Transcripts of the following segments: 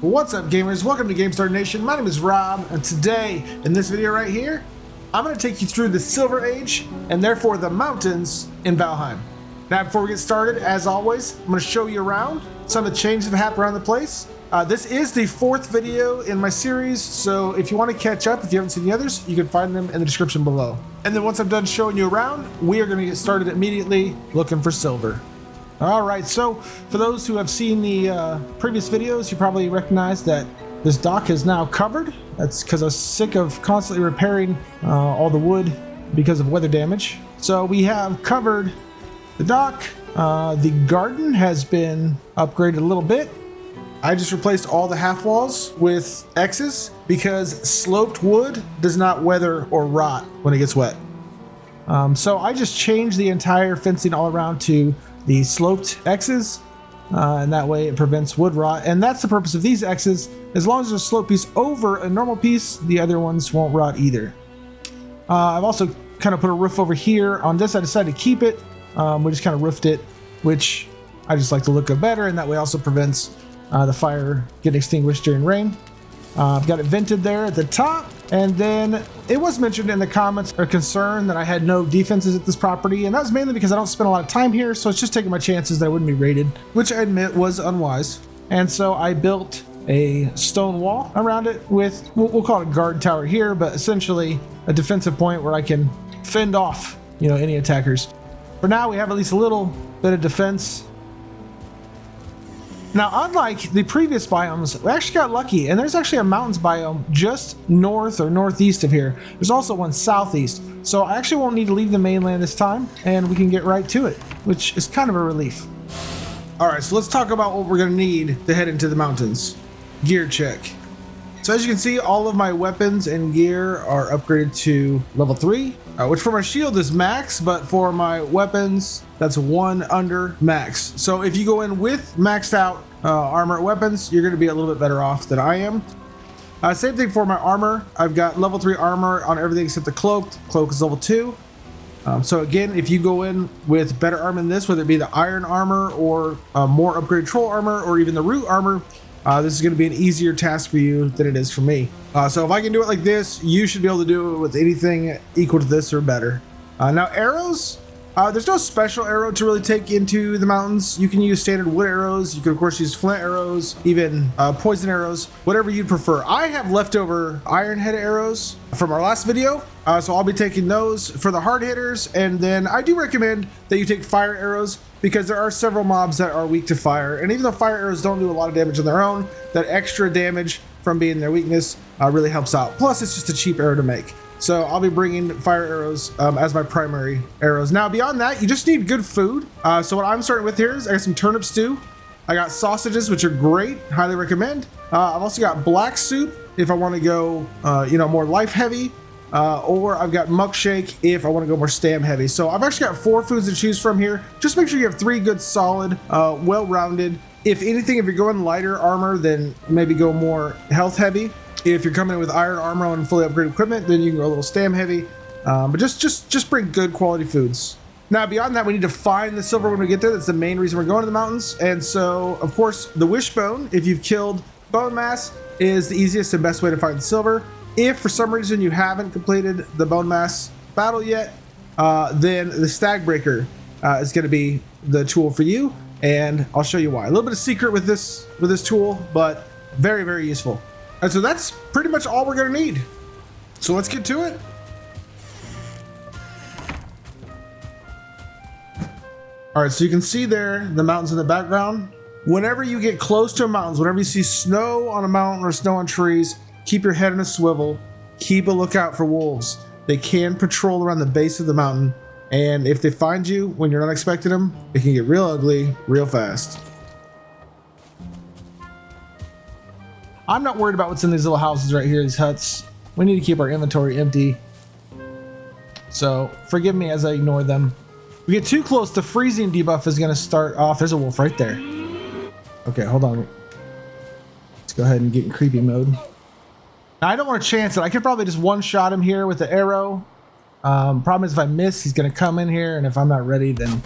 What's up, gamers? Welcome to GameStar Nation. My name is Rob, and today, in this video right here, I'm going to take you through the Silver Age, and therefore the mountains in Valheim. Now, before we get started, as always, I'm going to show you around some of the changes that have happened around the place. This is the 4th video in my series, so if you want to catch up, if you haven't seen the others, you can find them in the description below. And then once I'm done showing you around, we are going to get started immediately looking for silver. Alright, so for those who have seen the previous videos, you probably recognize that this dock is now covered. That's because I was sick of constantly repairing all the wood because of weather damage. So we have covered the dock. The garden has been upgraded a little bit. I just replaced all the half walls with X's because sloped wood does not weather or rot when it gets wet. So I just changed the entire fencing all around to the sloped X's, and that way it prevents wood rot. And that's the purpose of these X's. As long as there's a slope piece over a normal piece, the other ones won't rot either. I've also kind of put a roof over here. On this, I decided to keep it. We just kind of roofed it, which I just like the look of better, and that way also prevents the fire getting extinguished during rain. I've got it vented there at the top, and then it was mentioned in the comments or concern that I had no defenses at this property, and that was mainly because I don't spend a lot of time here, so it's just taking my chances that I wouldn't be raided, which I admit was unwise. And so I built a stone wall around it with, we'll call it a guard tower here, but essentially a defensive point where I can fend off, any attackers. For now, we have at least a little bit of defense. Now, unlike the previous biomes, we actually got lucky, and there's actually a mountains biome just north or northeast of here. There's also one southeast, so I actually won't need to leave the mainland this time, and we can get right to it, which is kind of a relief. All right, so let's talk about what we're gonna need to head into the mountains. Gear check. So as you can see, all of my weapons and gear are upgraded to level 3, which for my shield is max, but for my weapons, that's 1 under max. So if you go in with maxed out armor weapons, you're gonna be a little bit better off than I am. Same thing for my armor. I've got level 3 armor on everything except the cloak. Cloak is level 2. So again, if you go in with better armor than this, whether it be the iron armor or more upgraded troll armor or even the root armor, this is going to be an easier task for you than it is for me. So if I can do it like this, you should be able to do it with anything equal to this or better. Now arrows, there's no special arrow to really take into the mountains. You can use standard wood arrows. You can of course use flint arrows, even poison arrows, whatever you'd prefer. I have leftover iron head arrows from our last video. So I'll be taking those for the hard hitters. And then I do recommend that you take fire arrows because there are several mobs that are weak to fire. And even though fire arrows don't do a lot of damage on their own, that extra damage from being their weakness really helps out. Plus it's just a cheap arrow to make. So I'll be bringing fire arrows as my primary arrows. Now beyond that, you just need good food. So what I'm starting with here is I got some turnip stew. I got sausages, which are great, highly recommend. I've also got black soup if I want to go, more life heavy. Or I've got muck shake if I want to go more stam heavy. So I've actually got 4 foods to choose from here. Just make sure you have 3 good, solid, well-rounded. If anything, if you're going lighter armor, then maybe go more health heavy. If you're coming in with iron armor and fully upgraded equipment, then you can go a little stam heavy. But just bring good quality foods. Now beyond that, we need to find the silver when we get there. That's the main reason we're going to the mountains. And so, of course, the Wishbone, if you've killed Bonemass, is the easiest and best way to find the silver. If for some reason you haven't completed the Bonemass battle yet, then the Stagbreaker is going to be the tool for you, and I'll show you why. A little bit of secret with this tool, but very, very useful. And so that's pretty much all we're going to need. So let's get to it. All right, so you can see there the mountains in the background. Whenever you get close to mountains, whenever you see snow on a mountain or snow on trees, keep your head in a swivel. Keep a lookout for wolves. They can patrol around the base of the mountain, and if they find you when you're not expecting them, it can get real ugly real fast. I'm not worried about what's in these little houses right here, these huts. We need to keep our inventory empty. So forgive me as I ignore them. If we get too close, the freezing debuff is going to start off. There's a wolf right there. Okay, hold on. Let's go ahead and get in creepy mode. Now, I don't want to chance it. I could probably just one-shot him here with the arrow. Problem is if I miss, he's going to come in here, and if I'm not ready, then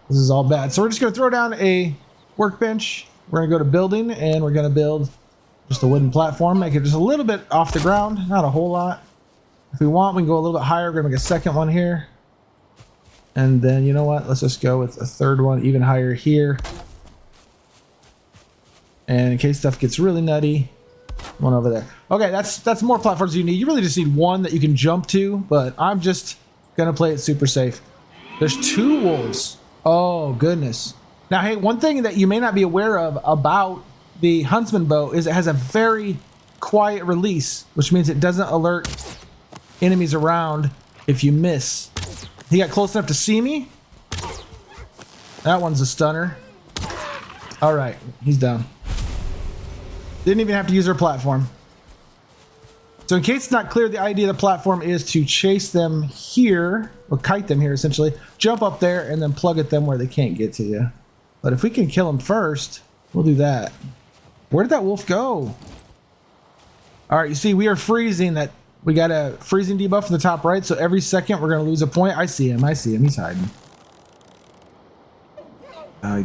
this is all bad. So we're just going to throw down a workbench. We're going to go to building, and we're going to build Just a wooden platform, make it just a little bit off the ground, not a whole lot. If we want, we can go a little bit higher. We're gonna make a second one here. And then, you know what? Let's just go with a third one even higher here. And in case stuff gets really nutty, one over there. Okay, that's more platforms you need. You really just need one that you can jump to, but I'm just gonna play it super safe. There's 2 wolves. Oh, goodness. Now, hey, one thing that you may not be aware of about the Huntsman bow is it has a very quiet release, which means it doesn't alert enemies around if you miss. He got close enough to see me. That one's a stunner. All right, he's down. Didn't even have to use our platform. So in case it's not clear, the idea of the platform is to chase them here, or kite them here essentially, jump up there and then plug at them where they can't get to you. But if we can kill them first, we'll do that. Where did that wolf go? All right, you see, we are freezing. That we got a freezing debuff in the top right, so every second we're going to lose a point. I see him. He's hiding. I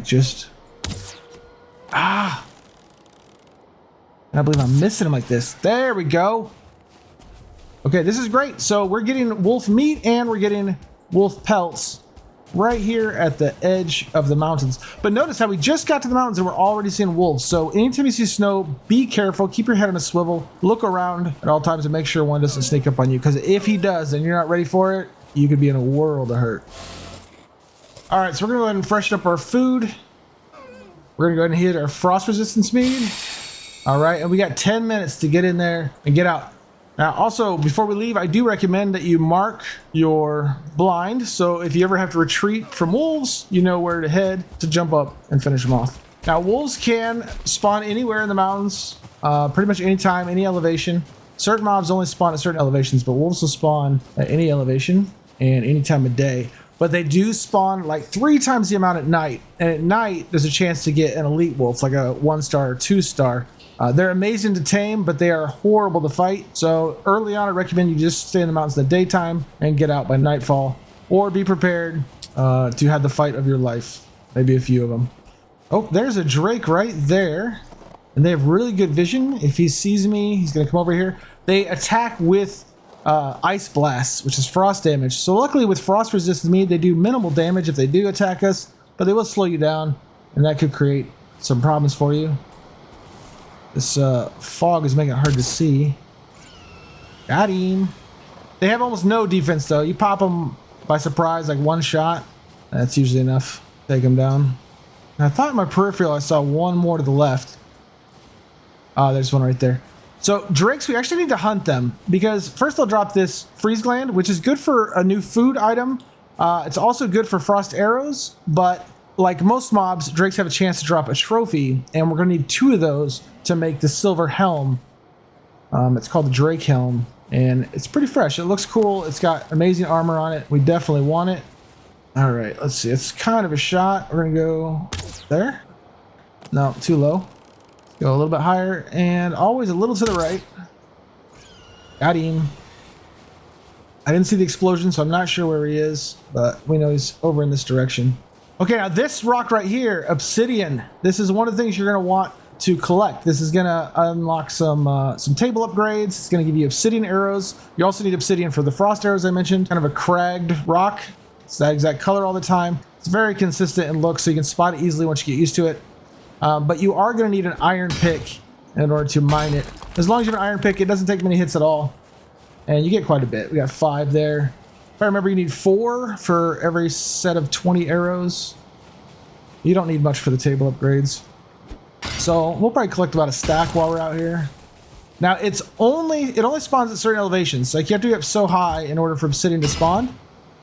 can't believe I'm missing him like this. There we go. Okay, this is great. So we're getting wolf meat and we're getting wolf pelts right here at the edge of the mountains. But notice how we just got to the mountains and we're already seeing wolves. So anytime you see snow, be careful, keep your head on a swivel, look around at all times and make sure one doesn't sneak up on you. Because if he does and you're not ready for it, you could be in a world of hurt. All right, so we're gonna go ahead and freshen up our food. We're gonna go ahead and hit our frost resistance mead. All right, and we got 10 minutes to get in there and get out. Now, also, before we leave, I do recommend that you mark your blind. So if you ever have to retreat from wolves, you know where to head to jump up and finish them off. Now, wolves can spawn anywhere in the mountains, pretty much anytime, any elevation. Certain mobs only spawn at certain elevations, but wolves will spawn at any elevation and any time of day. But they do spawn like 3 times the amount at night. And at night, there's a chance to get an elite wolf, like a 1-star or 2-star. They're amazing to tame, but they are horrible to fight. So early on, I recommend you just stay in the mountains in the daytime and get out by nightfall. Or be prepared to have the fight of your life. Maybe a few of them. Oh, there's a drake right there. And they have really good vision. If he sees me, he's going to come over here. They attack with ice blasts, which is frost damage. So luckily with frost resistance mead, they do minimal damage if they do attack us. But they will slow you down. And that could create some problems for you. This fog is making it hard to see. Got him. They have almost no defense though. You pop them by surprise, like 1 shot. That's usually enough to take them down. And I thought in my peripheral I saw one more to the left. Oh, there's one right there. So drakes, we actually need to hunt them because first they'll drop this freeze gland, which is good for a new food item. It's also good for frost arrows, but like most mobs, drakes have a chance to drop a trophy, and we're going to need 2 of those to make the silver helm. It's called the Drake helm, and it's pretty fresh. It looks cool. It's got amazing armor on it. We definitely want it. All right, let's see. It's kind of a shot. We're going to go there. No, too low. Go a little bit higher, and always a little to the right. Got him. I didn't see the explosion, so I'm not sure where he is, but we know he's over in this direction. Okay, now this rock right here, obsidian. This is one of the things you're going to want to collect. This is going to unlock some table upgrades. It's going to give you obsidian arrows. You also need obsidian for the frost arrows I mentioned. Kind of a cragged rock. It's that exact color all the time. It's very consistent in look, so you can spot it easily once you get used to it. But you are going to need an iron pick in order to mine it. As long as you have an iron pick, it doesn't take many hits at all. And you get quite a bit. We got 5 there. If I remember, you need 4 for every set of 20 arrows. You don't need much for the table upgrades. So we'll probably collect about a stack while we're out here. Now it only spawns at certain elevations. Like you have to get up so high in order for obsidian to spawn.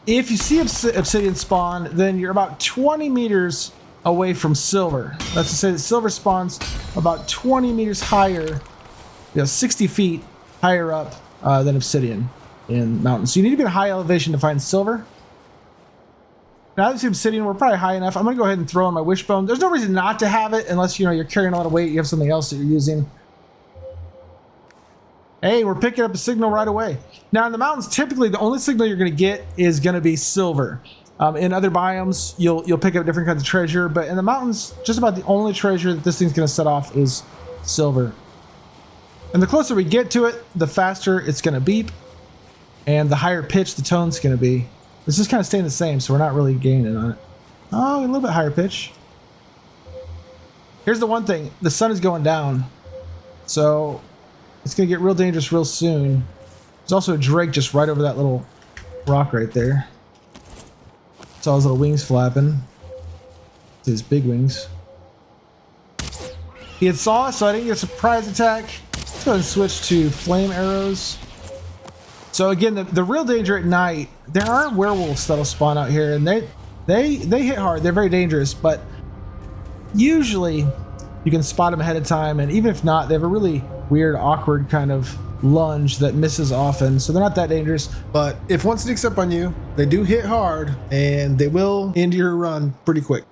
If you see obsidian spawn, then you're about 20 meters away from silver. That's to say that silver spawns about 20 meters higher, 60 feet higher up than obsidian in mountains. So you need to be at a high elevation to find silver. Now that we see obsidian, we're probably high enough. I'm going to go ahead and throw in my Wishbone. There's no reason not to have it unless you're carrying a lot of weight. You have something else that you're using. Hey, we're picking up a signal right away. Now in the mountains, typically the only signal you're going to get is going to be silver. In other biomes, you'll pick up different kinds of treasure, but in the mountains, just about the only treasure that this thing's going to set off is silver. And the closer we get to it, the faster it's going to beep. And the higher pitch the tone's going to be. It's just kind of staying the same, so we're not really gaining on it. Oh, a little bit higher pitch. Here's the one thing. The sun is going down. So it's going to get real dangerous real soon. There's also a drake just right over that little rock right there. Saw his little wings flapping. It's his big wings. He had saw us, so I didn't get a surprise attack. Let's go ahead and switch to flame arrows. So again, the real danger at night, there are werewolves that'll spawn out here, and they hit hard. They're very dangerous, but usually you can spot them ahead of time, and even if not, they have a really weird, awkward kind of lunge that misses often, so they're not that dangerous. But if one sneaks up on you, they do hit hard, and they will end your run pretty quick.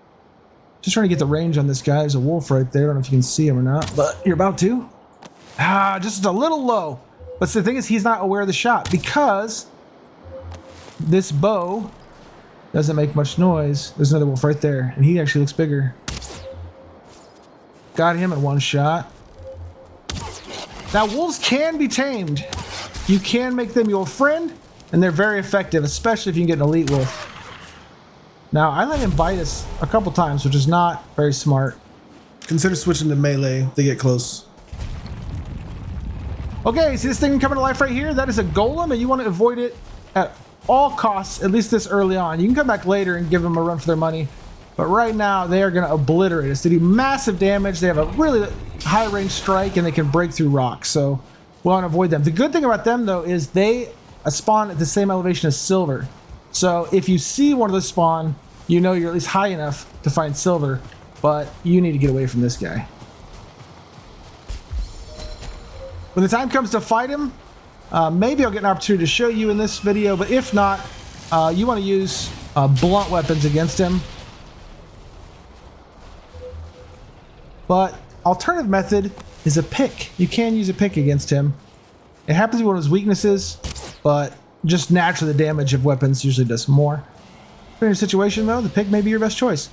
Just trying to get the range on this guy. There's a wolf right there. I don't know if you can see him or not, but you're about to. Just a little low. But the thing is, he's not aware of the shot because this bow doesn't make much noise. There's another wolf right there, and he actually looks bigger. Got him in one shot. Now, wolves can be tamed. You can make them your friend, and they're very effective, especially if you can get an elite wolf. Now, I let him bite us a couple times, which is not very smart. Consider switching to melee if they get close. Okay, see this thing coming to life right here? That is a golem, and you want to avoid it at all costs, at least this early on. You can come back later and give them a run for their money, but right now they are going to obliterate us. They do massive damage. They have a really high range strike, and they can break through rocks, so we want to avoid them. The good thing about them, though, is they spawn at the same elevation as silver. So if you see one of those spawn, you know you're at least high enough to find silver, but you need to get away from this guy. When the time comes to fight him, maybe I'll get an opportunity to show you in this video, but if not, you want to use blunt weapons against him. But alternative method is a pick. You can use a pick against him. It happens to be one of his weaknesses, but just naturally the damage of weapons usually does more. In your situation though, the pick may be your best choice.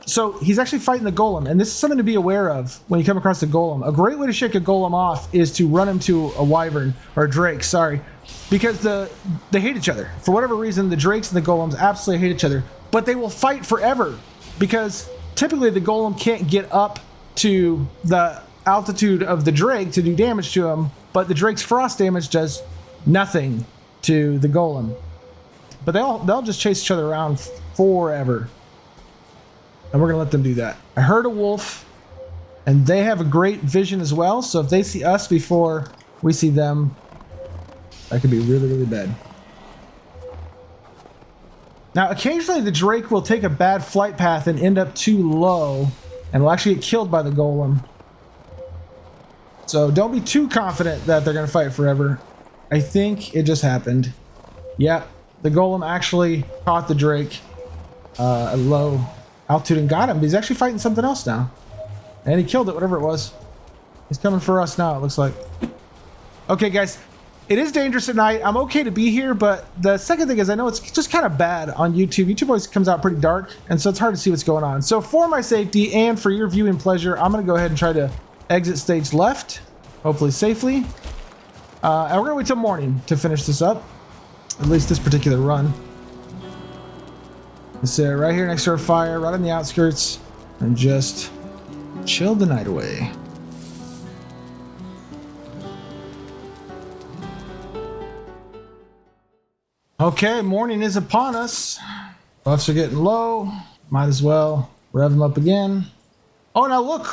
So he's actually fighting the golem, and this is something to be aware of when you come across the golem. A great way to shake a golem off is to run him to a wyvern, or a drake, sorry, because they hate each other. For whatever reason, the drakes and the golems absolutely hate each other, but they will fight forever because typically the golem can't get up to the altitude of the drake to do damage to him, but the drake's frost damage does nothing to the golem. But they'll just chase each other around forever. And we're gonna let them do that. I heard a wolf, and they have a great vision as well, so if they see us before we see them, that could be really, really bad. Now, occasionally the drake will take a bad flight path and end up too low, and will actually get killed by the golem. So don't be too confident that they're gonna fight forever. I think it just happened. Yep, the golem actually caught the drake at low altitude and got him, but he's actually fighting something else now. And he killed it, whatever it was. He's coming for us now, it looks like. Okay, guys, it is dangerous at night. I'm okay to be here, but the second thing is I know it's just kind of bad on YouTube. YouTube always comes out pretty dark, and so it's hard to see what's going on. So for my safety and for your viewing pleasure, I'm going to go ahead and try to exit stage left, hopefully safely. And we're going to wait till morning to finish this up, at least this particular run. Sit right here next to our fire, right on the outskirts, and just chill the night away. Okay, morning is upon us. Buffs are getting low. Might as well rev them up again. Oh, now look!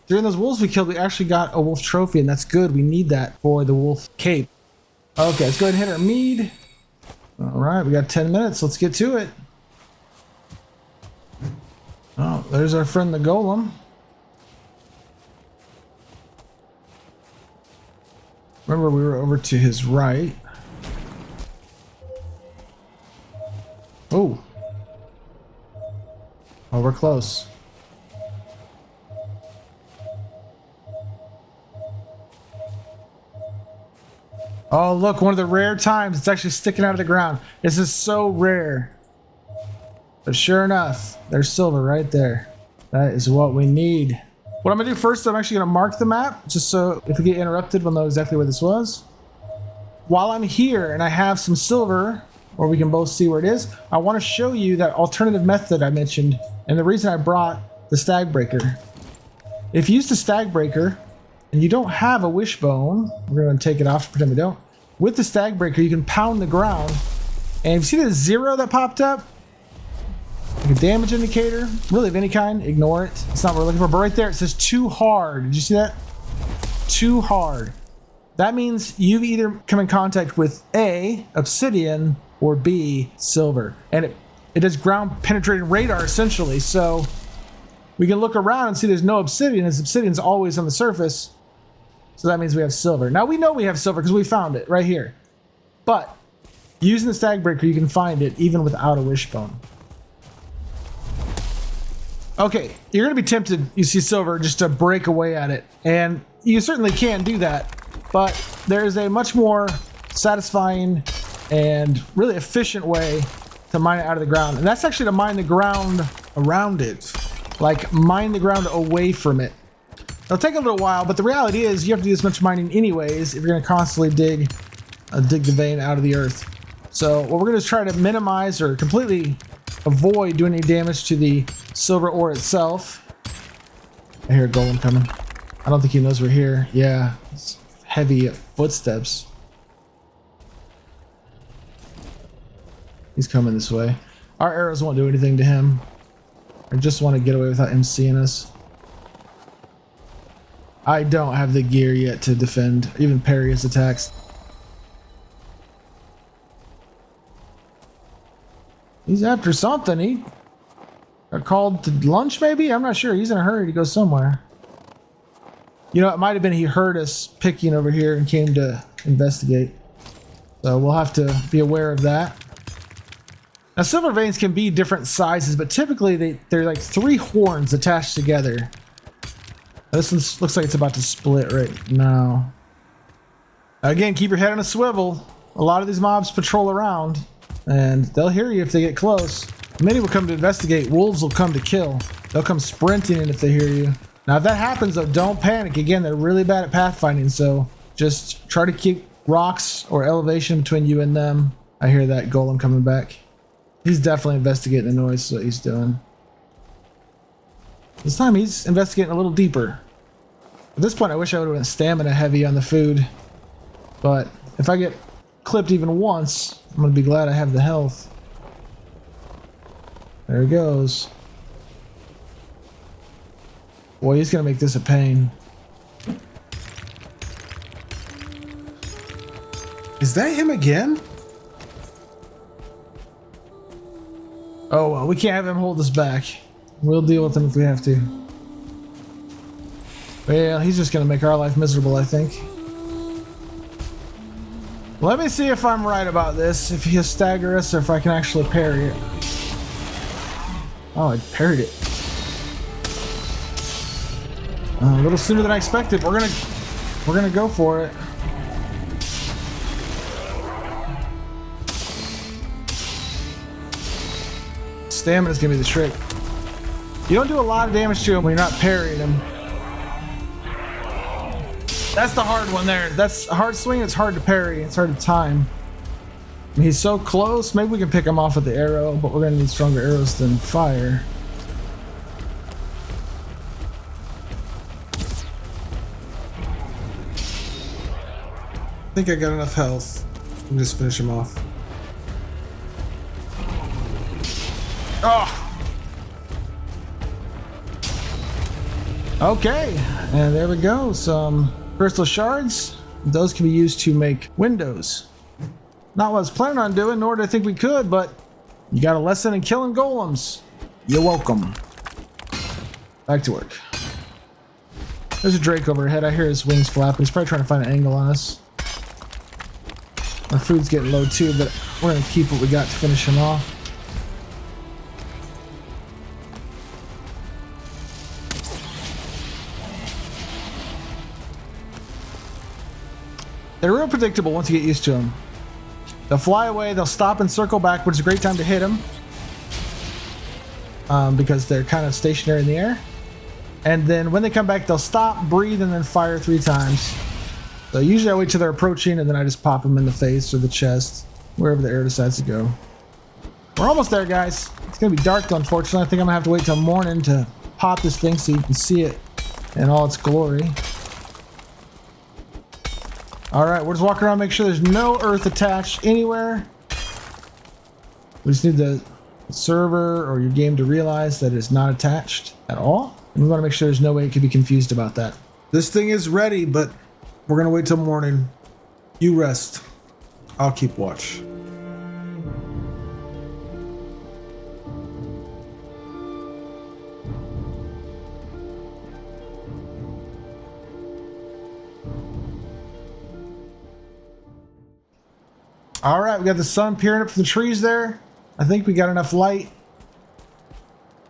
During those wolves we killed, we actually got a wolf trophy, and that's good. We need that for the wolf cape. Okay, let's go ahead and hit our mead. All right, we got 10 minutes. Let's get to it. Oh, there's our friend the golem. Remember, we were over to his right. Oh. Oh, we're close. Oh, look, one of the rare times it's actually sticking out of the ground. This is so rare. But sure enough, there's silver right there. That is what we need. What I'm gonna do first, I'm actually gonna mark the map, just so if we get interrupted, we'll know exactly where this was. While I'm here and I have some silver, or we can both see where it is, I wanna show you that alternative method I mentioned, and the reason I brought the stag breaker. If you use the stag breaker, and you don't have a wishbone, we're gonna take it off to pretend we don't. With the stag breaker, you can pound the ground, and if you see the 0 that popped up, like a damage indicator, really of any kind, ignore it. It's not what we're looking for, but right there it says too hard. Did you see that? Too hard. That means you've either come in contact with A, obsidian, or B, silver. And it does ground penetrating radar essentially, so we can look around and see there's no obsidian, as obsidian's always on the surface. So that means we have silver. Now we know we have silver because we found it right here. But using the stag breaker, you can find it even without a wishbone. Okay, you're gonna be tempted, you see silver, just to break away at it. And you certainly can do that, but there is a much more satisfying and really efficient way to mine it out of the ground. And that's actually to mine the ground around it. Like mine the ground away from it. It'll take a little while, but the reality is you have to do this much mining anyways if you're gonna constantly dig the vein out of the earth. So what we're gonna do is try to minimize or completely avoid doing any damage to the silver ore itself. I hear a golem coming. I don't think he knows we're here. Yeah, it's heavy footsteps. He's coming this way. Our arrows won't do anything to him. I just want to get away without him seeing us. I don't have the gear yet to defend, even parry his attacks. He's after something. He got called to lunch maybe? I'm not sure. He's in a hurry to go somewhere. You know, it might have been he heard us picking over here and came to investigate. So we'll have to be aware of that. Now silver veins can be different sizes, but typically they're like 3 horns attached together. This one looks like it's about to split right now. Again, keep your head on a swivel. A lot of these mobs patrol around, and they'll hear you if they get close. Many will come to investigate. Wolves will come to kill. They'll come sprinting in if they hear you. Now, if that happens, though, don't panic. Again, they're really bad at pathfinding, so just try to keep rocks or elevation between you and them. I hear that golem coming back. He's definitely investigating the noise, is what he's doing. This time he's investigating a little deeper. At this point, I wish I would have went stamina heavy on the food. But if I get clipped even once, I'm going to be glad I have the health. There he goes. Boy, he's going to make this a pain. Is that him again? Oh, well, we can't have him hold us back. We'll deal with him if we have to. Well, he's just going to make our life miserable, I think. Let me see if I'm right about this. If he'll stagger us or if I can actually parry it. Oh, I parried it. A little sooner than I expected. We're gonna go for it. Stamina's gonna be the trick. You don't do a lot of damage to him when you're not parrying him. That's the hard one there. That's a hard swing. It's hard to parry. It's hard to time. I mean, he's so close. Maybe we can pick him off with the arrow, but we're gonna need stronger arrows than fire. I think I got enough health. I'll just finish him off. Oh! Okay, and there we go. Some crystal shards. Those can be used to make windows. Not what I was planning on doing, nor did I think we could, but you got a lesson in killing golems. You're welcome. Back to work. There's a Drake overhead. I hear his wings flapping. He's probably trying to find an angle on us. Our food's getting low too, but we're gonna keep what we got to finish him off. They're real predictable once you get used to them. They'll fly away, they'll stop and circle back, which is a great time to hit them. Because they're kind of stationary in the air. And then when they come back, they'll stop, breathe, and then fire 3 times. So usually I wait till they're approaching, and then I just pop them in the face or the chest, wherever the arrow decides to go. We're almost there, guys. It's going to be dark, though, unfortunately. I think I'm going to have to wait till morning to pop this thing so you can see it in all its glory. All right, we're just walking around, make sure there's no earth attached anywhere. We just need the server or your game to realize that it's not attached at all. And we want to make sure there's no way it could be confused about that. This thing is ready, but we're going to wait till morning. You rest. I'll keep watch. All right, we got the sun peering up from the trees there. I think we got enough light.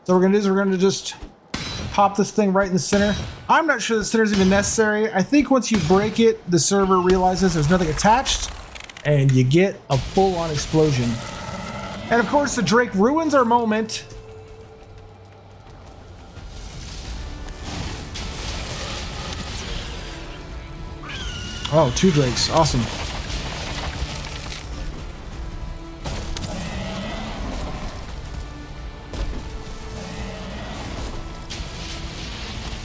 So what we're gonna do is we're gonna just pop this thing right in the center. I'm not sure the center is even necessary. I think once you break it, the server realizes there's nothing attached and you get a full-on explosion. And of course, the Drake ruins our moment. Oh, 2 Drakes, awesome.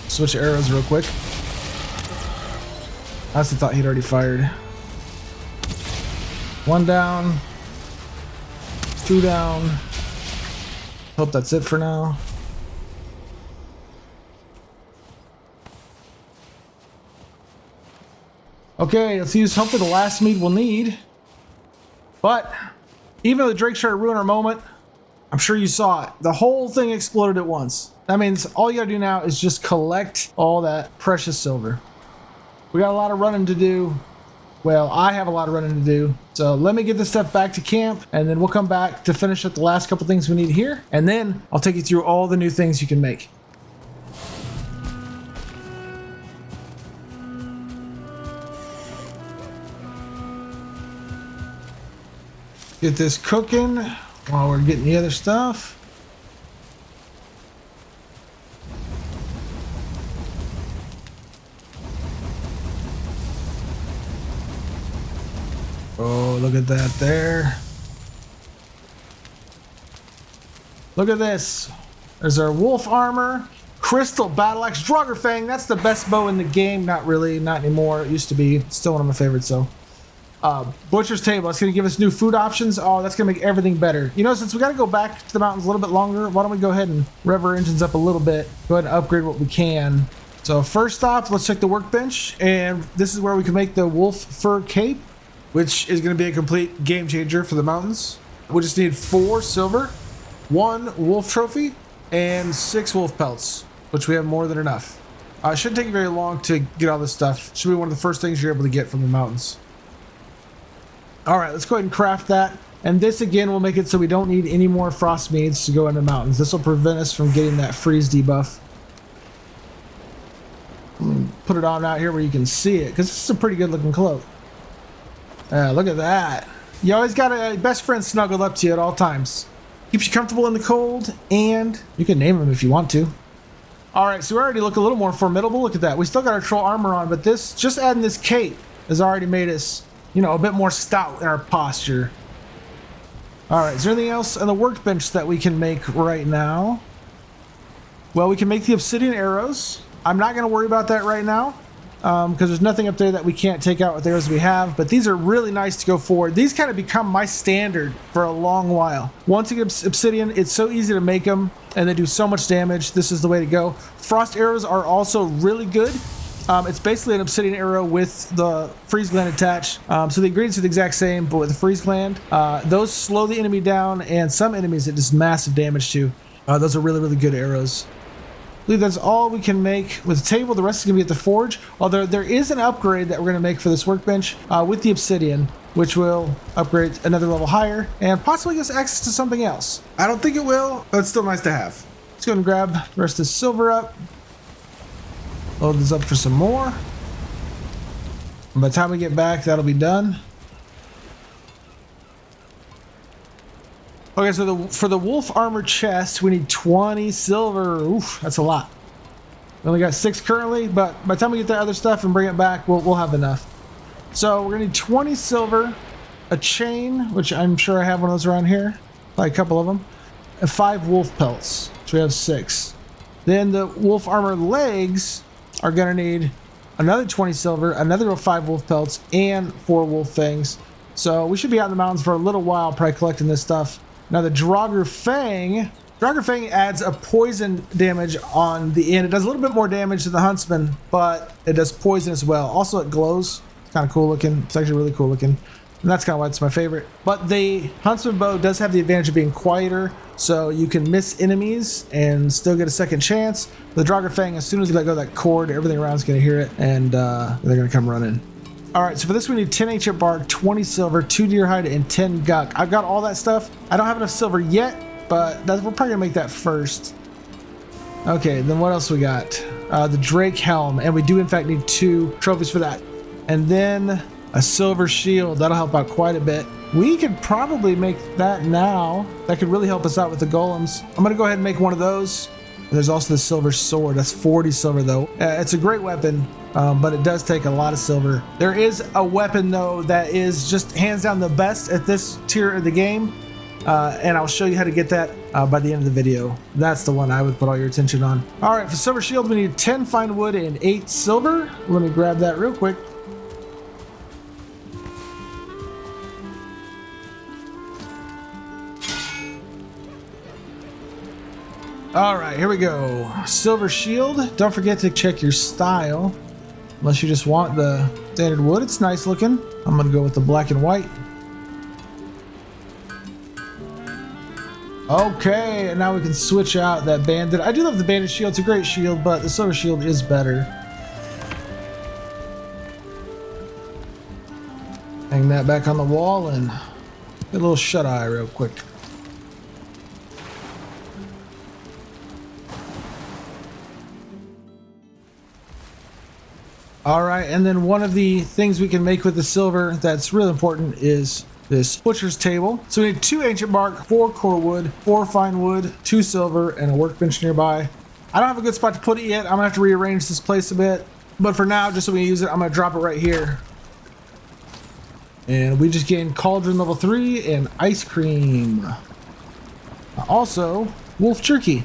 Switch arrows real quick. I also thought he'd already fired. 1 down. 2 down. Hope that's it for now. Okay, let's use hopefully the last meat we'll need. But even though the Drake started ruining our moment, I'm sure you saw it. The whole thing exploded at once. That means all you gotta do now is just collect all that precious silver. We got a lot of running to do. Well, I have a lot of running to do. So let me get this stuff back to camp, and then we'll come back to finish up the last couple things we need here. And then I'll take you through all the new things you can make. Get this cooking while we're getting the other stuff. Oh, look at that there. Look at this. There's our wolf armor. Crystal battle axe. Dragr Fang. That's the best bow in the game. Not really. Not anymore. It used to be. It's still one of my favorites, though. Butcher's table. That's going to give us new food options. Oh, that's going to make everything better. You know, since we got to go back to the mountains a little bit longer, why don't we go ahead and rev our engines up a little bit. Go ahead and upgrade what we can. So first off, let's check the workbench. And this is where we can make the wolf fur cape, which is going to be a complete game changer for the mountains. We just need 4 silver, 1 wolf trophy, and 6 wolf pelts, which we have more than enough. It shouldn't take you very long to get all this stuff. Should be one of the first things you're able to get from the mountains. All right, let's go ahead and craft that. And this again will make it so we don't need any more frost meads to go into the mountains. This will prevent us from getting that freeze debuff. Put it on out here where you can see it, because this is a pretty good looking cloak. Look at that. You always got a best friend snuggled up to you at all times. Keeps you comfortable in the cold, and you can name him if you want to. All right, so we already look a little more formidable. Look at that. We still got our troll armor on, but this, just adding this cape has already made us, you know, a bit more stout in our posture. All right, is there anything else on the workbench that we can make right now? Well, we can make the obsidian arrows. I'm not going to worry about that right now because there's nothing up there that we can't take out with the arrows we have, but these are really nice to go forward. These kind of become my standard for a long while. Once you get obsidian, it's so easy to make them, and they do so much damage. This is the way to go. Frost arrows are also really good. It's basically an obsidian arrow with the freeze gland attached. So the ingredients are the exact same, but with the freeze gland. Those slow the enemy down, and some enemies it does massive damage to. Those are really, really good arrows. I believe that's all we can make with the table. The rest is going to be at the forge. Although there is an upgrade that we're going to make for this workbench with the obsidian, which will upgrade another level higher and possibly give us access to something else. I don't think it will, but it's still nice to have. Let's go ahead and grab the rest of the silver up. Load this up for some more. And by the time we get back, that'll be done. Okay, so for the wolf armor chest, we need 20 silver. Oof, that's a lot. We only got 6 currently, but by the time we get the other stuff and bring it back, we'll have enough. So we're gonna need 20 silver, a chain, which I'm sure I have one of those around here, like a couple of them, and 5 wolf pelts, which we have 6. Then the wolf armor legs are gonna need another 20 silver, another 5 wolf pelts, and 4 wolf fangs. So we should be out in the mountains for a little while, probably collecting this stuff. Now the Dragr Fang. Dragr Fang adds a poison damage on the end. It does a little bit more damage than the Huntsman, but it does poison as well. Also, it glows. It's kind of cool looking. It's actually really cool looking. And that's kind of why it's my favorite. But the Huntsman bow does have the advantage of being quieter, so you can miss enemies and still get a second chance. The Dragr Fang, as soon as you let go of that cord, everything around is going to hear it, and they're going to come running. All right, so for this we need 10 ancient bark, 20 silver, 2 deer hide, and 10 guck. I've got all that stuff. I don't have enough silver yet, but we're probably going to make that first. Okay, then what else we got? The Drake helm, and we do in fact need 2 trophies for that. And then a silver shield. That'll help out quite a bit. We could probably make that now. That could really help us out with the golems. I'm gonna go ahead and make one of those. And there's also the silver sword. That's 40 silver though. It's a great weapon, but it does take a lot of silver. There is a weapon though that is just hands down the best at this tier of the game. And I'll show you how to get that by the end of the video. That's the one I would put all your attention on. All right, for silver shield, we need 10 fine wood and 8 silver. Let me grab that real quick. All right, here we go. Silver shield. Don't forget to check your style. Unless you just want the standard wood. It's nice looking. I'm gonna go with the black and white. Okay, and now we can switch out that bandit. I do love the bandit shield. It's a great shield, but the silver shield is better. Hang that back on the wall and get a little shut eye real quick. All right, and then one of the things we can make with the silver that's really important is this butcher's table. So we need 2 ancient bark, 4 core wood, 4 fine wood, 2 silver, and a workbench nearby. I don't have a good spot to put it yet. I'm gonna have to rearrange this place a bit. But for now, just so we can use it, I'm gonna drop it right here. And we just gained cauldron level 3 and ice cream. Also, wolf jerky.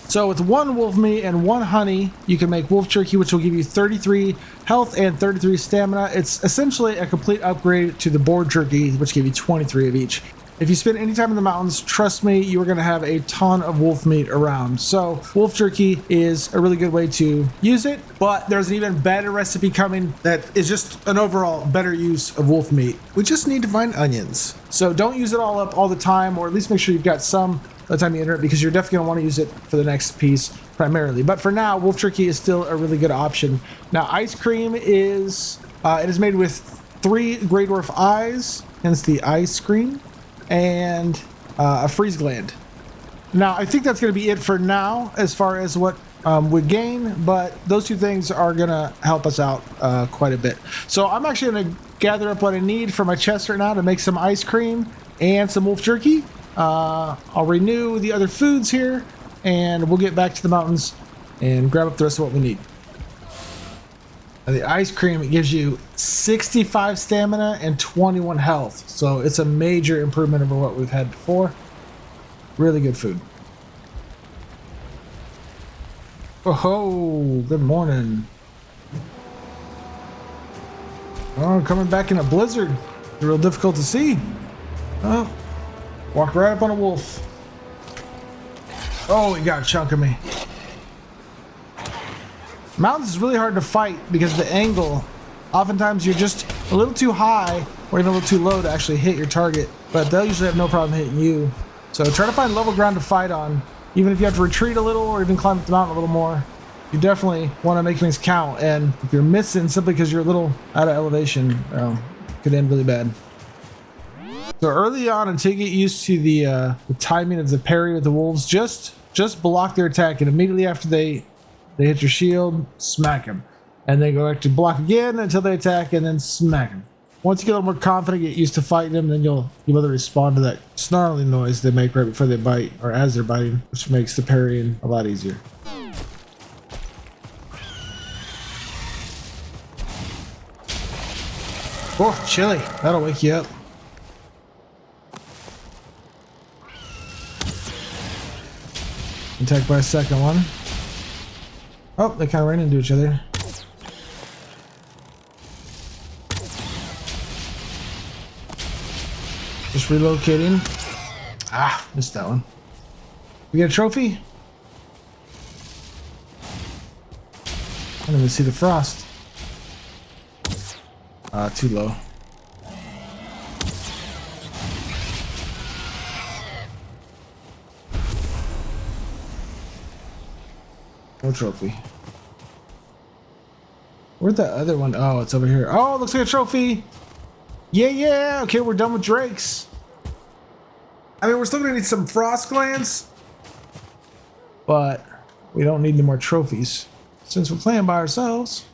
So with 1 wolf meat and 1 honey, you can make wolf jerky, which will give you 33 health and 33 stamina. It's essentially a complete upgrade to the boar jerky, which give you 23 of each. If you spend any time in the mountains, trust me, you are going to have a ton of wolf meat around. So wolf jerky is a really good way to use it, but there's an even better recipe coming that is just an overall better use of wolf meat. We just need to find onions. So don't use it all up all the time, or at least make sure you've got some by the time you enter it, because you're definitely going to want to use it for the next piece primarily. But for now, wolf jerky is still a really good option. Now, ice cream is it is made with 3 Grey Dwarf eyes, hence the ice cream, and a freeze gland. Now, I think that's going to be it for now as far as what we gain, but those 2 things are going to help us out quite a bit. So I'm actually going to gather up what I need for my chest right now to make some ice cream and some wolf jerky. I'll renew the other foods here, and we'll get back to the mountains and grab up the rest of what we need. Now, the ice cream, it gives you 65 stamina and 21 health, so it's a major improvement over what we've had before. Really good food. Oh, good morning. Oh, coming back in a blizzard. It's real difficult to see. Oh. Walk right up on a wolf. Oh, he got a chunk of me. Mountains is really hard to fight because of the angle. Oftentimes you're just a little too high or even a little too low to actually hit your target, but they'll usually have no problem hitting you. So try to find level ground to fight on. Even if you have to retreat a little or even climb up the mountain a little more, you definitely want to make things count. And if you're missing simply because you're a little out of elevation, it could end really bad. So early on, until you get used to the timing of the parry with the wolves, just block their attack, and immediately after they hit your shield, smack them, and then go back to block again until they attack, and then smack them. Once you get a little more confident, get used to fighting them, then you'll be able to respond to that snarling noise they make right before they bite or as they're biting, which makes the parrying a lot easier. Oh, chilly. That'll wake you up. Attacked by a second one. Oh, they kind of ran into each other. Just relocating. Ah, missed that one. We got a trophy? I don't even see the frost. Too low. No trophy. Where'd that other one? Oh, it's over here. Oh, looks like a trophy. Yeah, yeah. Okay, we're done with drakes. I mean, we're still gonna need some frost glands, but we don't need any more trophies since we're playing by ourselves.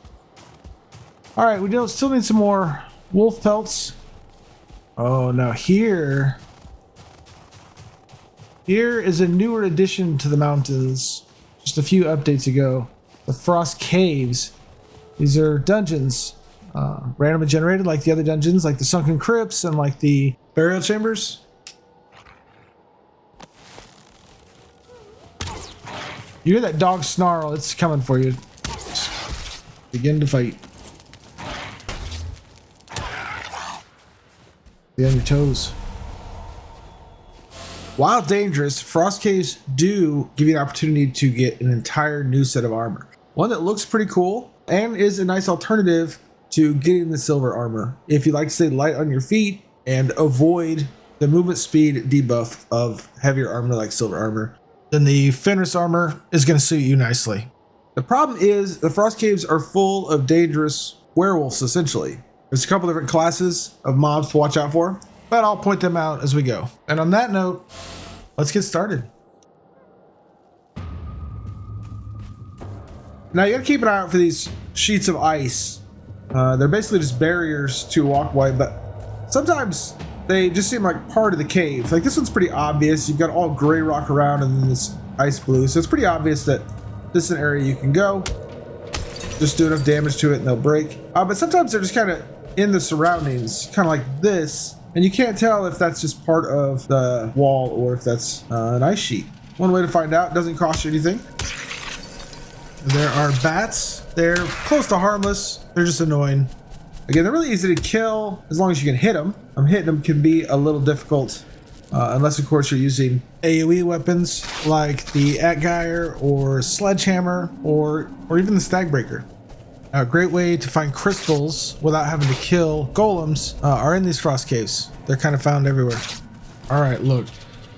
All right, we still need some more wolf pelts. Oh, now here is a newer addition to the mountains. Just a few updates ago. The Frost Caves. These are dungeons, randomly generated like the other dungeons, like the Sunken Crypts and like the burial chambers. You hear that dog snarl, it's coming for you. Begin to fight. Be on your toes. While dangerous, frost caves do give you an opportunity to get an entire new set of armor. One that looks pretty cool and is a nice alternative to getting the silver armor if you like to stay light on your feet and avoid the movement speed debuff of heavier armor like silver armor. Then the Fenris armor is going to suit you nicely. The problem is the frost caves are full of dangerous werewolves essentially. There's a couple different classes of mobs to watch out for, but I'll point them out as we go. And on that note, let's get started. Now you gotta keep an eye out for these sheets of ice. They're basically just barriers to walkway, but sometimes they just seem like part of the cave. Like this one's pretty obvious. You've got all gray rock around and then this ice blue. So it's pretty obvious that this is an area you can go. Just do enough damage to it and they'll break. But sometimes they're just kind of in the surroundings, kind of like this. And you can't tell if that's just part of the wall or if that's an ice sheet. One way to find out, doesn't cost you anything. There are bats. They're close to harmless. They're just annoying. Again, they're really easy to kill as long as you can hit them. Hitting them can be a little difficult unless, of course, you're using AoE weapons like the Atgeir or Sledgehammer or even the Stagbreaker. A great way to find crystals without having to kill golems are in these frost caves. They're kind of found everywhere. All right, look,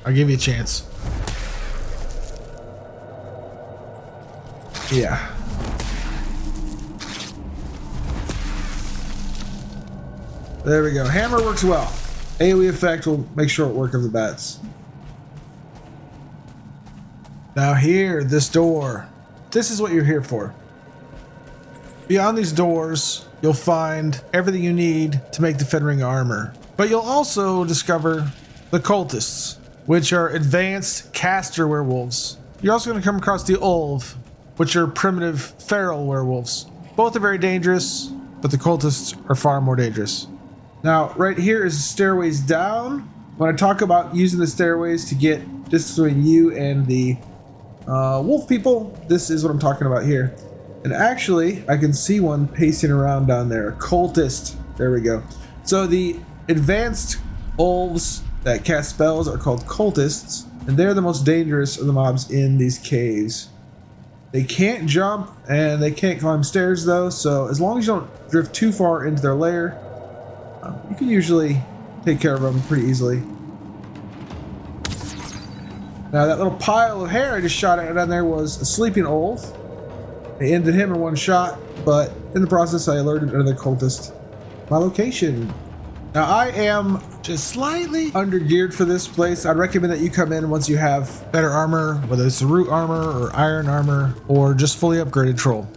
I'll give you a chance. Yeah. There we go. Hammer works well. AoE effect will make short work of the bats. Now here, this door. This is what you're here for. Beyond these doors, you'll find everything you need to make the Fenring armor. But you'll also discover the cultists, which are advanced caster werewolves. You're also going to come across the Ulv, which are primitive feral werewolves. Both are very dangerous, but the cultists are far more dangerous. Now, right here is stairways down. When I talk about using the stairways to get distance between you and the wolf people, this is what I'm talking about here. And actually, I can see one pacing around down there. Cultist. There we go. So the advanced Ulvs that cast spells are called cultists, and they're the most dangerous of the mobs in these caves. They can't jump and they can't climb stairs though, so as long as you don't drift too far into their lair, you can usually take care of them pretty easily. Now that little pile of hair I just shot at down there was a sleeping Ulv. I ended him in one shot, but in the process I alerted another cultist my location. Now I am just slightly undergeared for this place. I'd recommend that you come in once you have Better armor, whether it's the root armor or iron armor or just fully upgraded troll.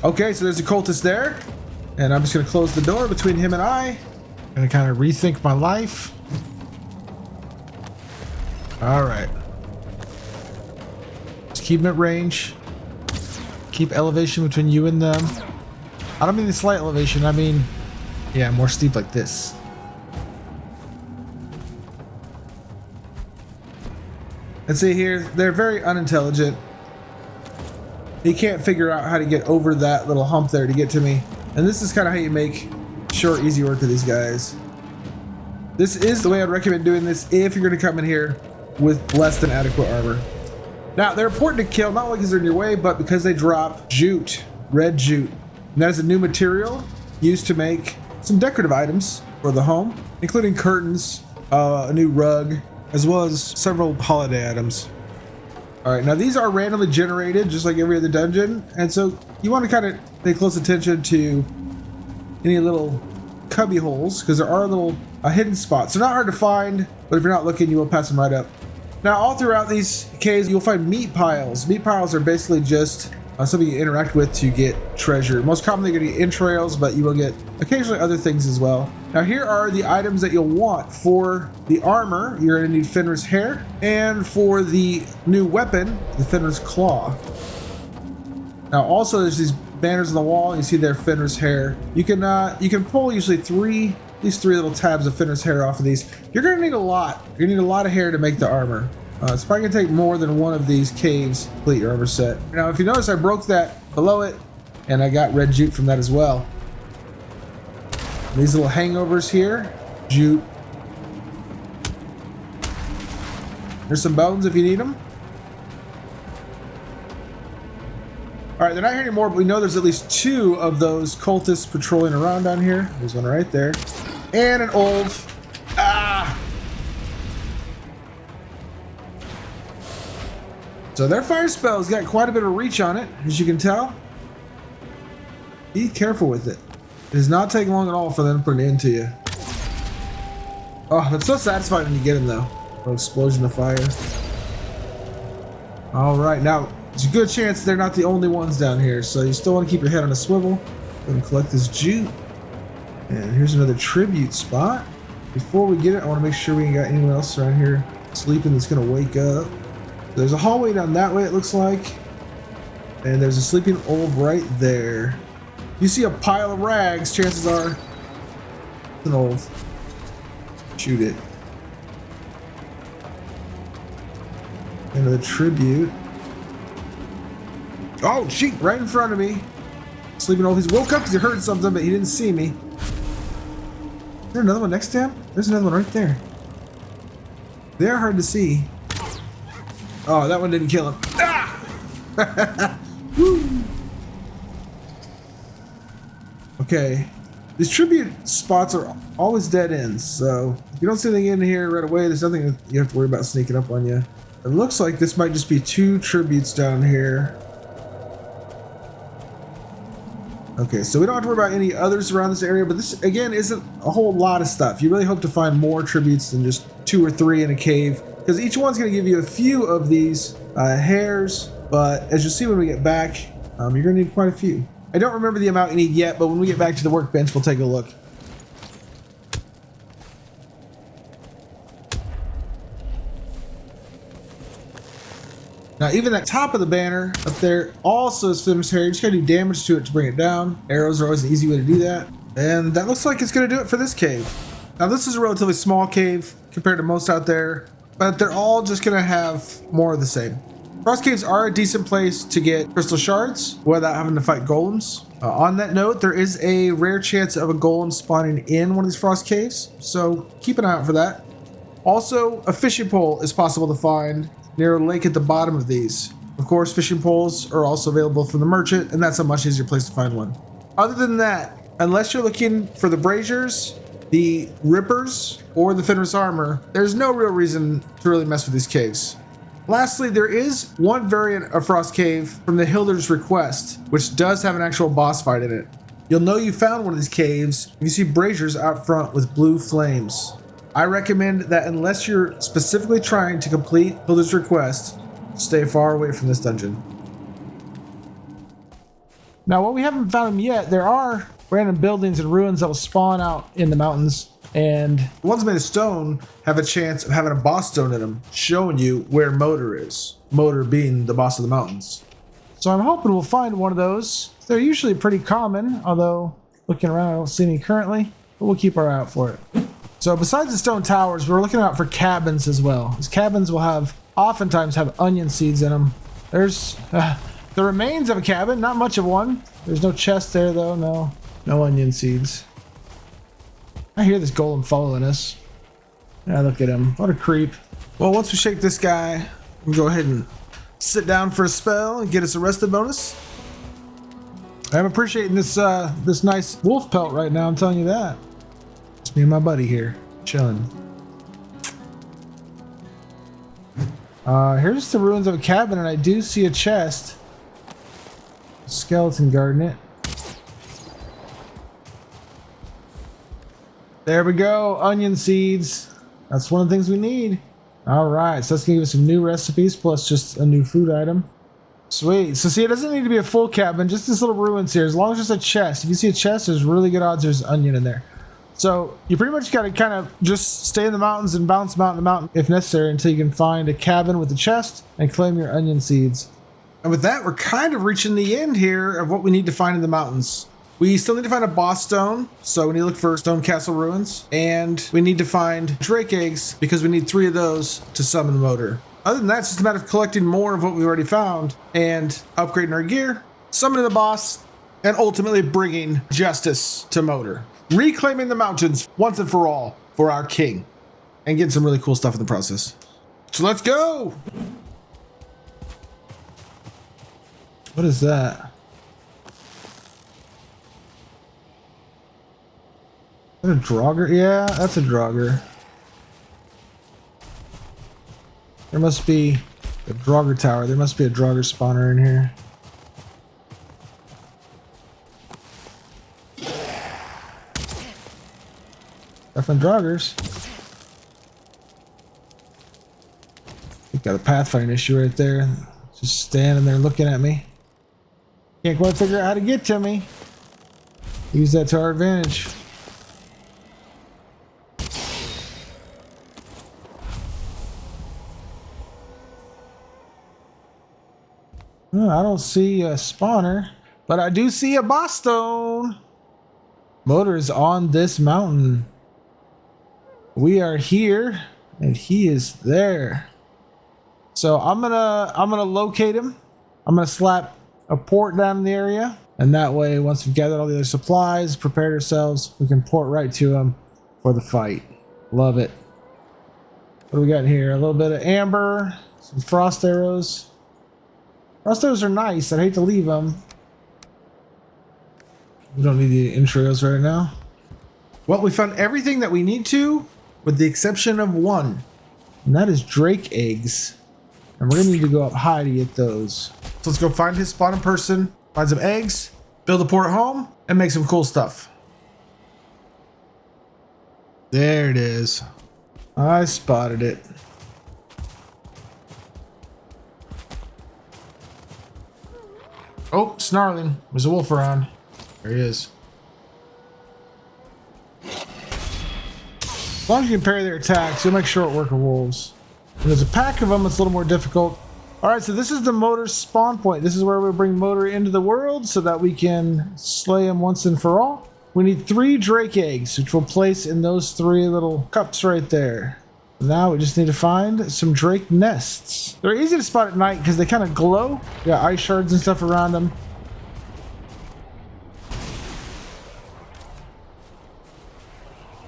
Okay, so there's a cultist there, and I'm just gonna close the door between him and I. Gonna kind of rethink my life. All right. Just keep them at range. Keep elevation between you and them. I don't mean the slight elevation. I mean, yeah, more steep like this. And see here, they're very unintelligent. He can't figure out how to get over that little hump there to get to me. And this is kind of how you make short, easy work of these guys. This is the way I'd recommend doing this if you're going to come in here with less than adequate armor. Now, they're important to kill, not only because they're in your way, but because they drop jute, red jute. And that is a new material used to make some decorative items for the home, including curtains, a new rug, as well as several holiday items. All right, now these are randomly generated, just like every other dungeon, and so you want to kind of pay close attention to any little cubby holes, because there are little hidden spots. They're not hard to find, but if you're not looking, you will pass them right up. Now, all throughout these caves, you'll find meat piles. Meat piles are basically just something you interact with to get treasure. Most commonly, you're going to get entrails, but you will get occasionally other things as well. Now, here are the items that you'll want. For the armor, you're going to need Fenris hair, and for the new weapon, the Fenris claw. Now, also, there's these banners on the wall. You see there, Fenris hair. You can pull usually these three little tabs of Fenris hair off of these. You're going to need a lot. You're going to need a lot of hair to make the armor. It's probably going to take more than one of these caves to complete your armor set. Now, if you notice, I broke that below it, and I got red jute from that as well. These little hangovers here, jute. There's some bones if you need them. All right, they're not here anymore, but we know there's at least 2 of those cultists patrolling around down here. There's one right there. And an Olv. Ah! So their fire spell's got quite a bit of reach on it, as you can tell. Be careful with it. It does not take long at all for them to put an end to you. Oh, that's so satisfying when you get them, though. An explosion of fire. All right, now, there's a good chance they're not the only ones down here, so you still want to keep your head on a swivel. Go and collect this jute. And here's another tribute spot. Before we get it, I want to make sure we ain't got anyone else around here sleeping that's going to wake up. There's a hallway down that way, it looks like. And there's a sleeping Olv right there. You see a pile of rags, chances are it's an Olv. Shoot it. Another tribute. Oh, shoot, right in front of me. Sleeping Olv. He's woke up because he heard something, but he didn't see me. Is there another one next to him? There's another one right there. They're hard to see. Oh, that one didn't kill him. Ah! Woo! Okay. These tribute spots are always dead ends, so if you don't see anything in here right away, there's nothing that you have to worry about sneaking up on you. It looks like this might just be 2 tributes down here. Okay, so we don't have to worry about any others around this area, but this, again, isn't a whole lot of stuff. You really hope to find more tributes than just 2 or 3 in a cave, because each one's going to give you a few of these hairs, but as you'll see when we get back, you're going to need quite a few. I don't remember the amount you need yet, but when we get back to the workbench, we'll take a look. Now, even that top of the banner up there also is Fenris hair. You just gotta do damage to it to bring it down. Arrows are always an easy way to do that. And that looks like it's gonna do it for this cave. Now, this is a relatively small cave compared to most out there, but they're all just gonna have more of the same. Frost caves are a decent place to get crystal shards without having to fight golems. On that note, there is a rare chance of a golem spawning in one of these frost caves, so keep an eye out for that. Also, a fishing pole is possible to find near a lake at the bottom of these. Of course, fishing poles are also available from the merchant, and that's a much easier place to find one. Other than that, unless you're looking for the braziers, the rippers, or the Fenris armor, there's no real reason to really mess with these caves. Lastly, there is one variant of Frost Cave from the Hilder's Request, which does have an actual boss fight in it. You'll know you found one of these caves if you see braziers out front with blue flames. I recommend that unless you're specifically trying to complete Hilder's Request, stay far away from this dungeon. Now, while we haven't found them yet, there are random buildings and ruins that will spawn out in the mountains. And The ones made of stone have a chance of having a boss stone in them, showing you where Motor is. Motor being the boss of the mountains. so I'm hoping we'll find one of those. They're usually pretty common, although looking around I don't see any currently, but we'll keep our eye out for it. So besides the stone towers, we're looking out for cabins as well. These cabins will oftentimes have onion seeds in them. There's the remains of a cabin, not much of one. There's no chest there though, no onion seeds. I hear this golem following us. Yeah, look at him. What a creep. Well, once we shake this guy, we'll go ahead and sit down for a spell and get us a rested bonus. I'm appreciating this this nice wolf pelt right now, I'm telling you that. It's me and my buddy here, chilling. Here's the ruins of a cabin, and I do see a chest. Skeleton guarding it. There we go, onion seeds. That's one of the things we need. All right, so that's gonna give us some new recipes plus just a new food item. Sweet. So see, it doesn't need to be a full cabin, just this little ruins here. As long as there's a chest. If you see a chest, there's really good odds there's onion in there. So you pretty much got to kind of just stay in the mountains and bounce mountain to mountain if necessary until you can find a cabin with a chest and claim your onion seeds. And with that, we're kind of reaching the end here of what we need to find in the mountains. We still need to find a boss stone, so we need to look for stone castle ruins, and we need to find drake eggs because we need 3 of those to summon Motor. Other than that, it's just a matter of collecting more of what we already found and upgrading our gear, summoning the boss, and ultimately bringing justice to Motor. Reclaiming the mountains once and for all for our king, and getting some really cool stuff in the process. So let's go! What is that? Is that a Dragr? Yeah, that's a Dragr. There must be a Dragr tower. There must be a Dragr spawner in here. Definitely Draggers. We got a pathfinding issue right there. Just standing there looking at me. Can't quite figure out how to get to me. Use that to our advantage. Oh, I don't see a spawner, but I do see a boss stone. Motor is on this mountain. We are here, and he is there. So I'm gonna locate him. I'm gonna slap a port down in the area, and that way, once we've gathered all the other supplies, prepared ourselves, we can port right to him for the fight. Love it. What do we got here? A little bit of amber, some frost arrows. Frost arrows are nice. I'd hate to leave them. We don't need the intros right now. Well, we found everything that we need to, with the exception of one. And that is drake eggs. And we're gonna need to go up high to get those. So let's go find his spawn in person, find some eggs, build a port home, and make some cool stuff. There it is. I spotted it. Oh, snarling. There's a wolf around. There he is. As long as you can parry their attacks, you'll make short work of wolves. When there's a pack of them, it's a little more difficult. Alright, so this is the Motor spawn point. This is where we bring Motor into the world so that we can slay him once and for all. We need 3 drake eggs, which we'll place in those 3 little cups right there. Now we just need to find some drake nests. They're easy to spot at night because they kind of glow. You got ice shards and stuff around them.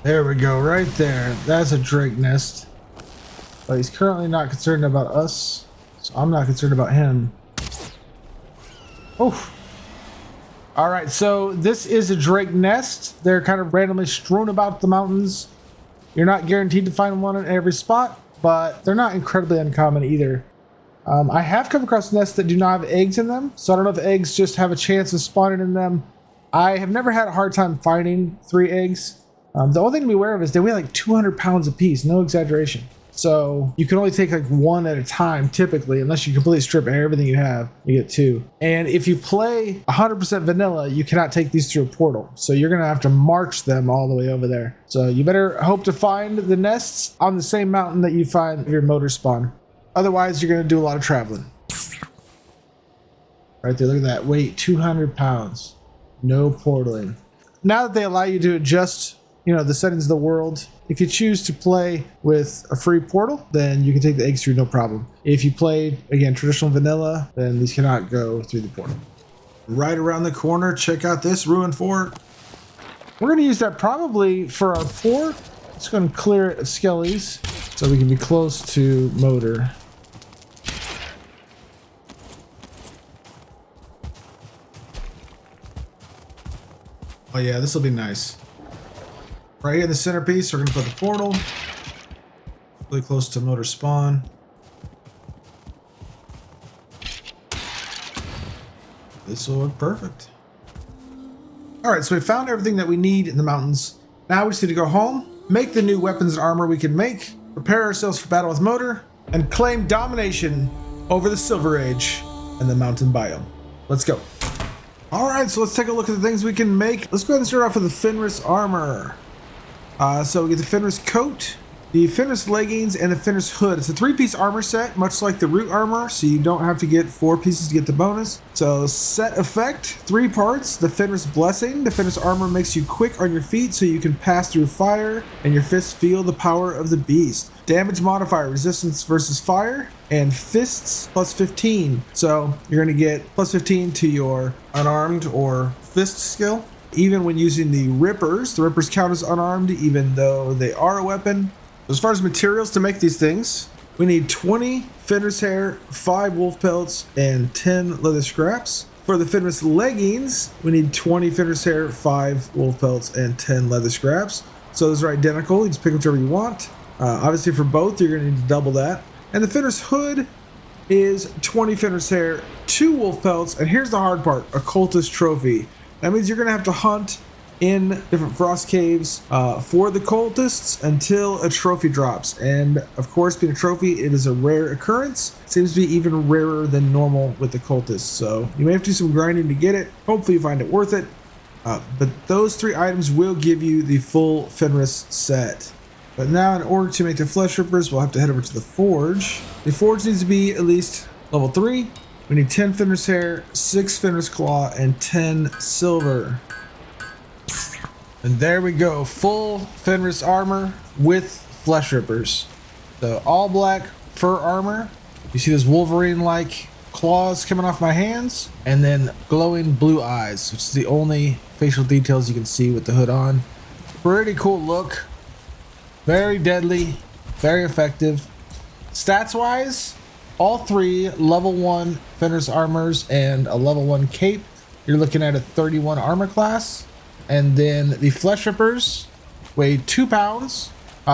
There we go, right there. That's a drake nest. But he's currently not concerned about us, so I'm not concerned about him. Oh. Alright, so this is a drake nest. They're kind of randomly strewn about the mountains. You're not guaranteed to find one in every spot, but they're not incredibly uncommon either. I have come across nests that do not have eggs in them, so I don't know if eggs just have a chance of spawning in them. I have never had a hard time finding 3 eggs. The only thing to be aware of is they weigh like 200 pounds apiece, no exaggeration. So you can only take like one at a time typically, unless you completely strip everything you have, you get 2. And if you play 100% vanilla, you cannot take these through a portal. So you're gonna have to march them all the way over there. So you better hope to find the nests on the same mountain that you find your motor spawn. Otherwise, you're gonna do a lot of traveling. Right there, look at that. Weight 200 pounds. No portaling. Now that they allow you to adjust, the settings of the world, if you choose to play with a free portal, then you can take the eggs through no problem. If you play, again, traditional vanilla, then these cannot go through the portal. Right around the corner, check out this ruined fort. We're going to use that probably for our fort. Just going to clear it of skellies so we can be close to motor. Oh yeah, this will be nice. Right here in the centerpiece, we're going to put the portal. Really close to motor spawn. This will look perfect. Alright, so we found everything that we need in the mountains. Now we just need to go home, make the new weapons and armor we can make, prepare ourselves for battle with motor, and claim domination over the Silver Age and the mountain biome. Let's go. Alright, so let's take a look at the things we can make. Let's go ahead and start off with the Fenris armor. So we get the Fenris coat, the Fenris leggings, and the Fenris hood. It's a 3-piece armor set, much like the root armor, so you don't have to get 4 pieces to get the bonus. So set effect, 3 parts. The Fenris blessing. The Fenris armor makes you quick on your feet so you can pass through fire, and your fists feel the power of the beast. Damage modifier, resistance versus fire, and fists plus 15. So you're going to get plus 15 to your unarmed or fist skill. Even when using the rippers count as unarmed even though they are a weapon. As far as materials to make these things, we need 20 Fenris hair, 5 wolf pelts, and 10 leather scraps. For the Fenris leggings, we need 20 Fenris hair, 5 wolf pelts, and 10 leather scraps. So those are identical. You just pick whichever you want. Obviously for both, you're going to need to double that. And the Fenris hood is 20 Fenris hair, 2 wolf pelts, and here's the hard part, a cultist trophy. That means you're going to have to hunt in different frost caves for the cultists until a trophy drops. And of course, being a trophy, it is a rare occurrence. Seems to be even rarer than normal with the cultists. So you may have to do some grinding to get it. Hopefully you find it worth it. But those 3 items will give you the full Fenris set. But now in order to make the flesh rippers, we'll have to head over to the forge. The forge needs to be at least level 3. We need 10 Fenris hair, 6 Fenris claw, and 10 silver. And there we go, full Fenris armor with flesh rippers. So all black fur armor. You see those Wolverine-like claws coming off my hands, and then glowing blue eyes, which is the only facial details you can see with the hood on. Pretty cool look. Very deadly, very effective. Stats-wise, all 3 level 1 Fenris armors and a level 1 cape. You're looking at a 31 armor class. And then the flesh rippers weigh 2 pounds.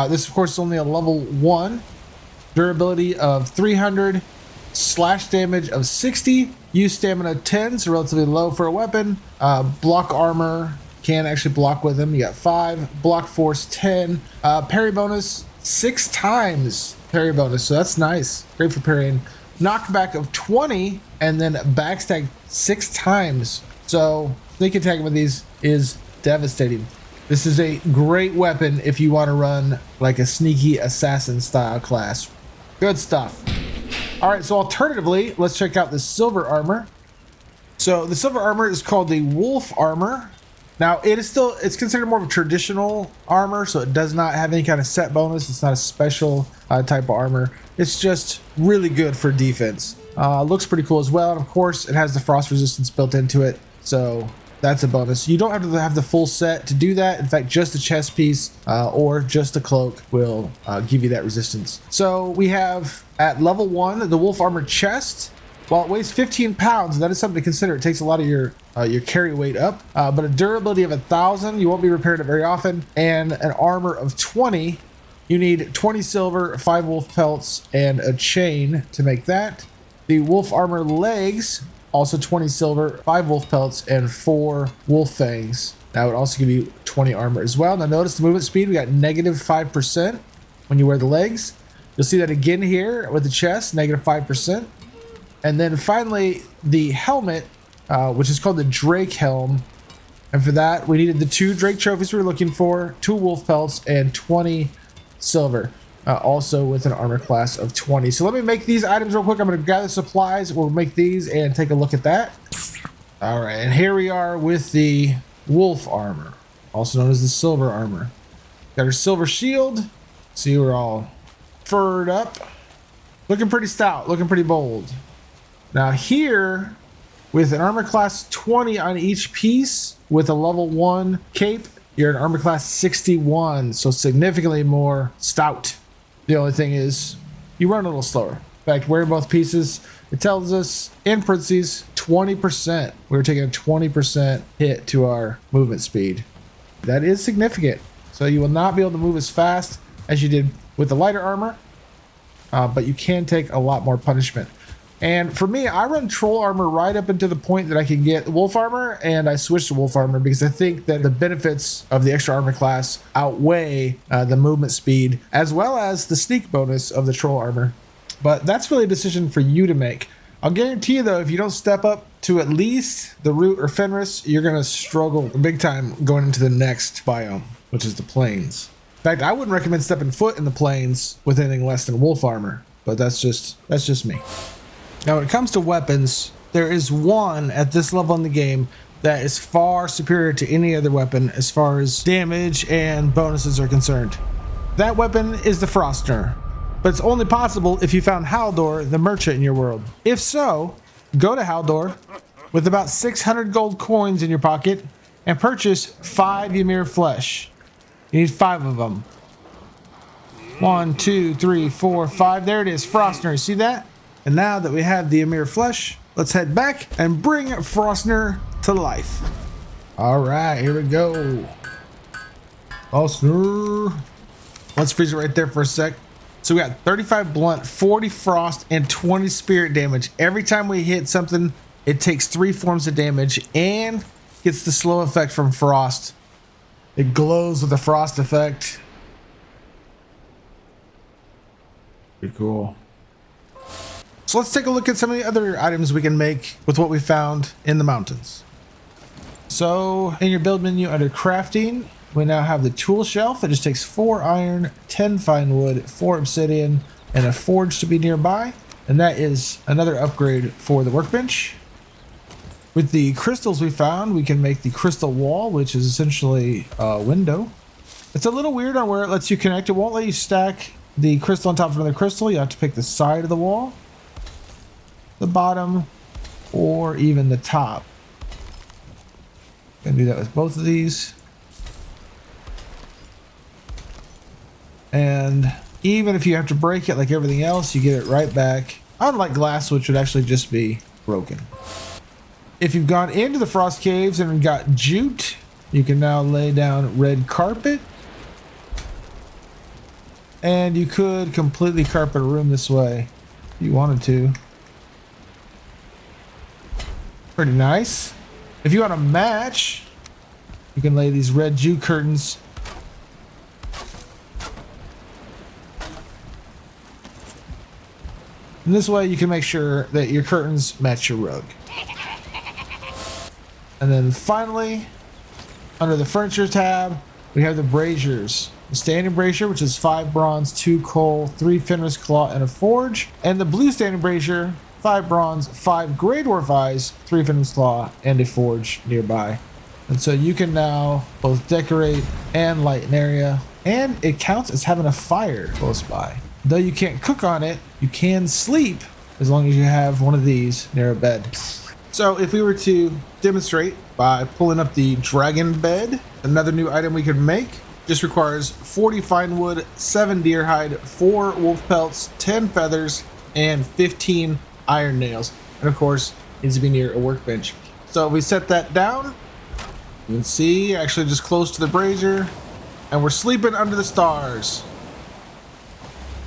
This, of course, is only a level 1. Durability of 300. Slash damage of 60. Use stamina 10, so relatively low for a weapon. Block armor, can actually block with them. You got 5. Block force 10. Parry bonus 6 times. Parry bonus, so that's nice. Great for parrying. Knockback of 20, and then backstab 6 times. So sneak attack with these is devastating. This is a great weapon if you want to run like a sneaky assassin style class. Good stuff. All right, so alternatively, let's check out the silver armor. So the silver armor is called the wolf armor. Now it's considered more of a traditional armor, so it does not have any kind of set bonus. It's not a special type of armor. It's just really good for defense. Looks pretty cool as well, and of course it has the frost resistance built into it, so that's a bonus. You don't have to have the full set to do that. In fact, just the chest piece or just the cloak will give you that resistance. So we have at level 1 the wolf armor chest. While it weighs 15 pounds, that is something to consider. It takes a lot of your carry weight up, but a durability of 1,000. You won't be repairing it very often, and an armor of 20. You need 20 silver, 5 wolf pelts, and a chain to make that. The wolf armor legs, also 20 silver, 5 wolf pelts, and 4 wolf fangs. That would also give you 20 armor as well. Now notice the movement speed, we got negative 5% when you wear the legs. You'll see that again here with the chest, -5%. And then finally, the helmet, which is called the Drake helm. And for that, we needed the 2 Drake trophies we were looking for, 2 wolf pelts, and 20 silver. Also with an armor class of 20. So let me make these items real quick. I'm going to gather supplies. We'll make these and take a look at that. All right, and here we are with the wolf armor, also known as the silver armor. Got our silver shield. See, we're all furred up. Looking pretty stout, looking pretty bold. Now here, with an armor class 20 on each piece, with a level 1 cape, you're an armor class 61, so significantly more stout. The only thing is, you run a little slower. In fact, wearing both pieces, it tells us in parentheses 20%. We're taking a 20% hit to our movement speed. That is significant. So you will not be able to move as fast as you did with the lighter armor, but you can take a lot more punishment. And for me, I run troll armor right up into the point that I can get wolf armor, and I switched to wolf armor because I think that the benefits of the extra armor class outweigh the movement speed, as well as the sneak bonus of the troll armor. But that's really a decision for you to make. I'll guarantee you though, if you don't step up to at least the root or Fenris, you're gonna struggle big time going into the next biome, which is the plains. In fact, I wouldn't recommend stepping foot in the plains with anything less than wolf armor, but that's just me. Now, when it comes to weapons, there is one at this level in the game that is far superior to any other weapon as far as damage and bonuses are concerned. That weapon is the Frostner, but it's only possible if you found Haldor, the merchant in your world. If so, go to Haldor with about 600 gold coins in your pocket and purchase 5 Ymir flesh. You need 5 of them. 1, 2, 3, 4, 5. There it is, Frostner. See that? And now that we have the Ymir flesh, let's head back and bring Frostner to life. All right, here we go. Frostner. Let's freeze it right there for a sec. So we got 35 blunt, 40 frost, and 20 spirit damage. Every time we hit something, it takes 3 forms of damage and gets the slow effect from frost. It glows with the frost effect. Pretty cool. So let's take a look at some of the other items we can make with what we found in the mountains. So in your build menu under crafting, we now have the tool shelf that just takes 4 iron, 10 fine wood, 4 obsidian, and a forge to be nearby. And that is another upgrade for the workbench. With the crystals we found, we can make the crystal wall, which is essentially a window. It's a little weird on where it lets you connect. It won't let you stack the crystal on top of another crystal. You have to pick the side of the wall, the bottom, or even the top. Gonna do that with both of these. And even if you have to break it like everything else, you get it right back. Unlike glass, which would actually just be broken. If you've gone into the frost caves and got jute, you can now lay down red carpet. And you could completely carpet a room this way if you wanted to. Pretty nice. If you want to match, you can lay these red jute curtains. And this way you can make sure that your curtains match your rug. And then finally, under the furniture tab, we have the braziers. The standing brazier, which is 5 bronze, 2 coal, 3 Fenris claw, and a forge. And the blue standing brazier, 5 bronze, 5 Grey Dwarf eyes, 3 Fenris claw, and a forge nearby. And so you can now both decorate and light an area, and it counts as having a fire close by. Though you can't cook on it, you can sleep as long as you have one of these near a bed. So if we were to demonstrate by pulling up the dragon bed, another new item we could make, just requires 40 fine wood, 7 deer hide, 4 wolf pelts, 10 feathers, and 15 iron nails. And of course, needs to be near a workbench. So if we set that down, you can see actually just close to the brazier, and we're sleeping under the stars.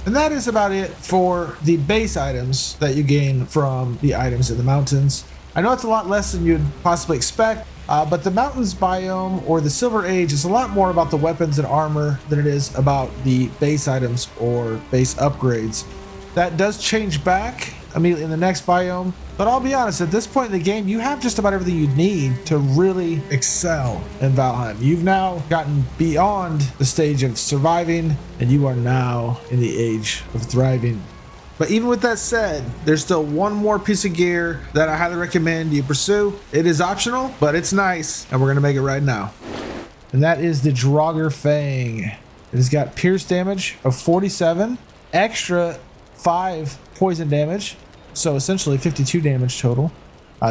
And that is about it for the base items that you gain from the items in the mountains. I know it's a lot less than you'd possibly expect, But the mountains biome or the Silver Age is a lot more about the weapons and armor than it is about the base items or base upgrades. That does change back immediately in the next biome, but I'll be honest, at this point in the game, you have just about everything you need to really excel in Valheim. You've now gotten beyond the stage of surviving, and you are now in the age of thriving. But even with that said, there's still one more piece of gear that I highly recommend you pursue. It is optional, but it's nice, and we're gonna make it right now. And that is the Dragr Fang. It has got pierce damage of 47, extra 5 poison damage, so essentially 52 damage total.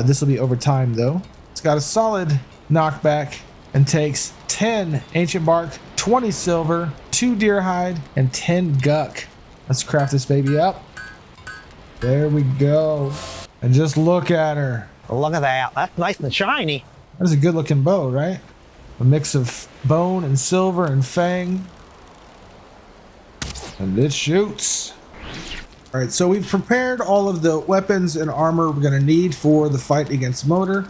This will be over time though. It's got a solid knockback and takes 10 ancient bark, 20 silver, 2 deer hide, and 10 guck. Let's craft this baby up. There we go. And just look at her. Look at that. That's nice and shiny. That's a good looking bow, right? A mix of bone and silver and fang. And it shoots. All right, so we've prepared all of the weapons and armor we're gonna need for the fight against Motor.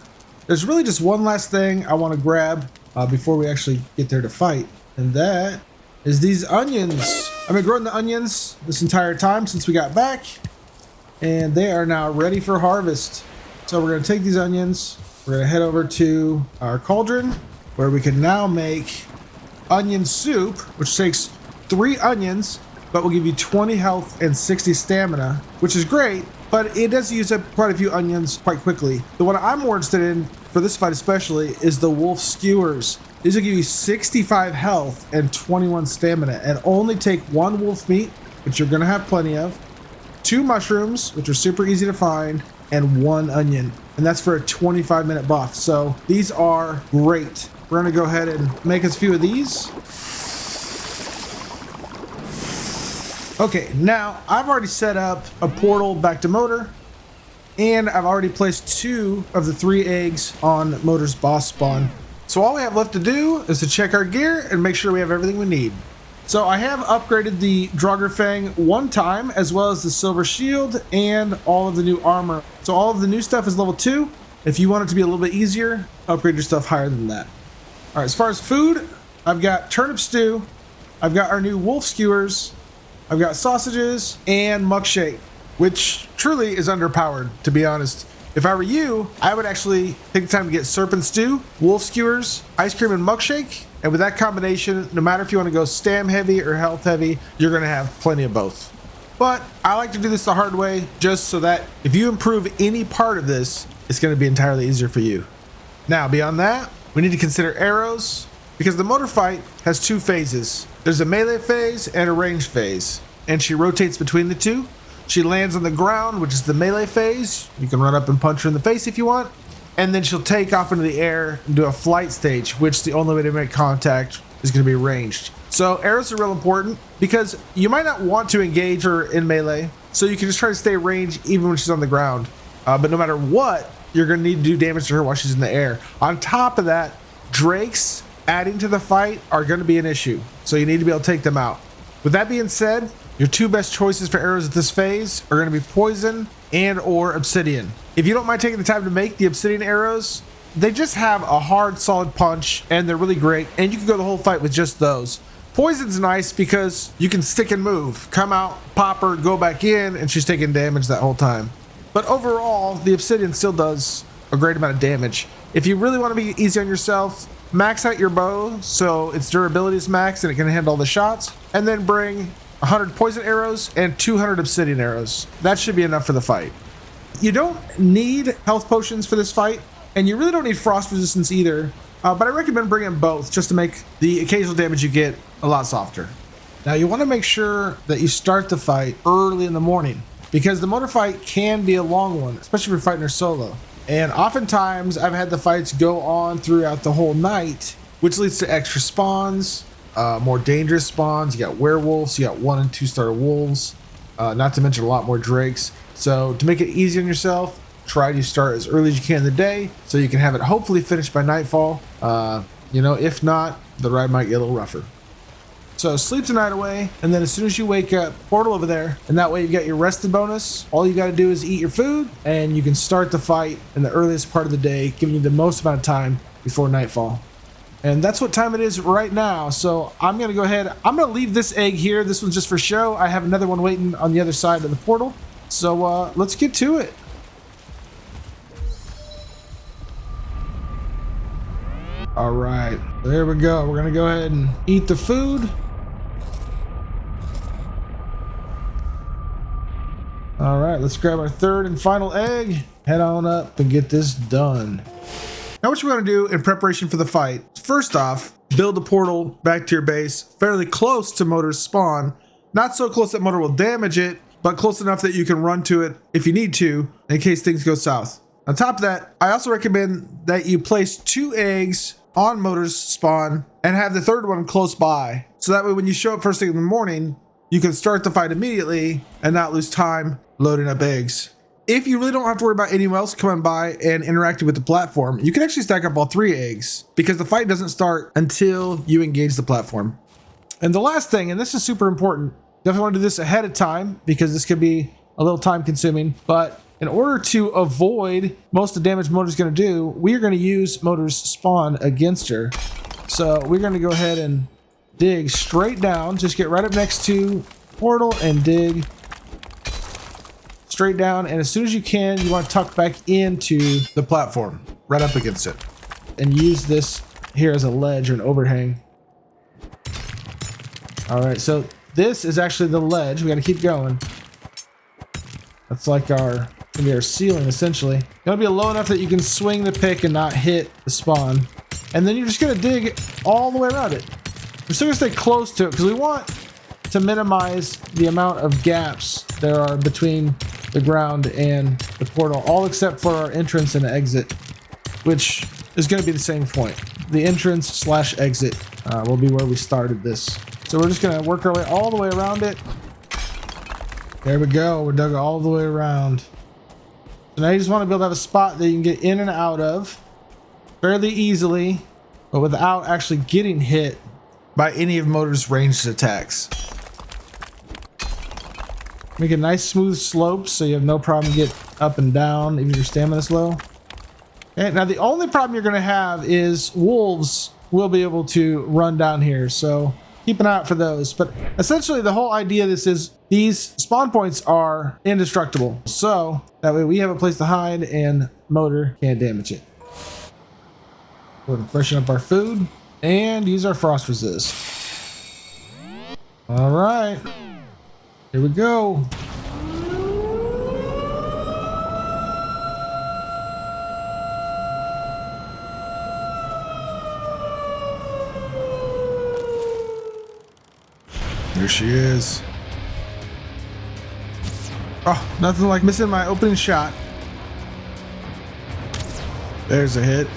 There's really just one last thing I wanna grab before we actually get there to fight. And that is these onions. I've been growing the onions this entire time since we got back, and they are now ready for harvest. So we're gonna take these onions, we're gonna head over to our cauldron where we can now make onion soup, which takes 3 onions, but will give you 20 health and 60 stamina, which is great, but it does use up quite a few onions quite quickly. The one I'm more interested in for this fight especially is the wolf skewers. These will give you 65 health and 21 stamina, and only take 1 wolf meat, which you're gonna have plenty of, 2 mushrooms, which are super easy to find, and 1 onion. And that's for a 25-minute buff. So these are great. We're gonna go ahead and make us a few of these. Okay, now I've already set up a portal back to Motor, and I've already placed 2 of the 3 eggs on Motor's boss spawn. So all we have left to do is to check our gear and make sure we have everything we need. So I have upgraded the Dragr Fang 1 time, as well as the silver shield and all of the new armor. So all of the new stuff is level 2. If you want it to be a little bit easier, upgrade your stuff higher than that. All right, as far as food, I've got turnip stew, I've got our new wolf skewers, I've got sausages and muck shake, which truly is underpowered, to be honest. If I were you, I would actually take the time to get serpent stew, wolf skewers, ice cream, and muck shake. And with that combination, no matter if you want to go stam heavy or health heavy, you're going to have plenty of both. But I like to do this the hard way, just so that if you improve any part of this, it's going to be entirely easier for you. Now, beyond that, we need to consider arrows, because the Motor fight has 2 phases. There's a melee phase and a range phase, and she rotates between the 2. She lands on the ground, which is the melee phase. You can run up and punch her in the face if you want. And then she'll take off into the air and do a flight stage, which the only way to make contact is going to be ranged. So arrows are real important because you might not want to engage her in melee, so you can just try to stay ranged even when she's on the ground. But no matter what, you're going to need to do damage to her while she's in the air. On top of that, drakes adding to the fight are going to be an issue, so you need to be able to take them out. With that being said, your 2 best choices for arrows at this phase are going to be poison and or obsidian. If you don't mind taking the time to make the obsidian arrows, they just have a hard, solid punch, and they're really great, and you can go the whole fight with just those. Poison's nice because you can stick and move, come out, pop her, go back in, and she's taking damage that whole time. But overall, the obsidian still does a great amount of damage. If you really want to be easy on yourself, max out your bow so its durability is max and it can handle all the shots, and then bring 100 poison arrows and 200 obsidian arrows. That should be enough for the fight. You don't need health potions for this fight, and you really don't need frost resistance either, but I recommend bringing both just to make the occasional damage you get a lot softer. Now you want to make sure that you start the fight early in the morning, because the Motor fight can be a long one, especially if you're fighting her solo. And oftentimes I've had the fights go on throughout the whole night, which leads to extra spawns, more dangerous spawns. You got werewolves, you got 1 and 2 star wolves, not to mention a lot more drakes. So to make it easy on yourself, try to start as early as you can in the day so you can have it hopefully finished by nightfall. If not, the ride might get a little rougher. So sleep tonight away, and then as soon as you wake up, portal over there, and that way you got your rested bonus. All you got to do is eat your food, and you can start the fight in the earliest part of the day, giving you the most amount of time before nightfall. And that's what time it is right now. So I'm going to go ahead. I'm going to leave this egg here. This one's just for show. I have another one waiting on the other side of the portal. So let's get to it. All right, there we go. We're going to go ahead and eat the food. All right, let's grab our third and final egg. Head on up and get this done. Now what you want to do in preparation for the fight, first off, build a portal back to your base fairly close to Motor's spawn. Not so close that Motor will damage it, but close enough that you can run to it if you need to in case things go south. On top of that, I also recommend that you place 2 eggs on Motor's spawn and have the third one close by. So that way when you show up first thing in the morning, you can start the fight immediately and not lose time loading up eggs. If you really don't have to worry about anyone else coming by and interacting with the platform, you can actually stack up all 3 eggs because the fight doesn't start until you engage the platform. And the last thing, and this is super important, definitely want to do this ahead of time because this could be a little time consuming, but in order to avoid most of the damage Motor's going to do, we are going to use Motor's spawn against her. So we're going to go ahead and dig straight down, just get right up next to portal and dig straight down, and as soon as you can, you want to tuck back into The platform, right up against it. and use this here as a ledge or an overhang. All right, so this is actually the ledge. We got to keep going. That's like gonna be our ceiling essentially. Gotta be low enough that you can swing the pick and not hit the spawn. And then you're just gonna dig all the way around it. We're still gonna stay close to it because we want to minimize the amount of gaps there are between the ground and the portal, all except for our entrance and exit, which is going to be the same point. The entrance slash exit will be where we started this. So we're just going to work our way all the way around it. There we go. We're dug all the way around. So now you just want to be able to have a spot that you can get in and out of fairly easily, but without actually getting hit By any of Motor's ranged attacks. Make a nice smooth slope so you have no problem get up and down even if your stamina's low. Okay, now the only problem you're going to have is wolves will be able to run down here, so keep an eye out for those. But essentially the whole idea of this is these spawn points are indestructible, so that way we have a place to hide and Motor can't damage it. Go ahead and freshen up our food and use our frost resist. All right. Here we go. There she is. Oh, nothing like missing my opening shot. There's a hit.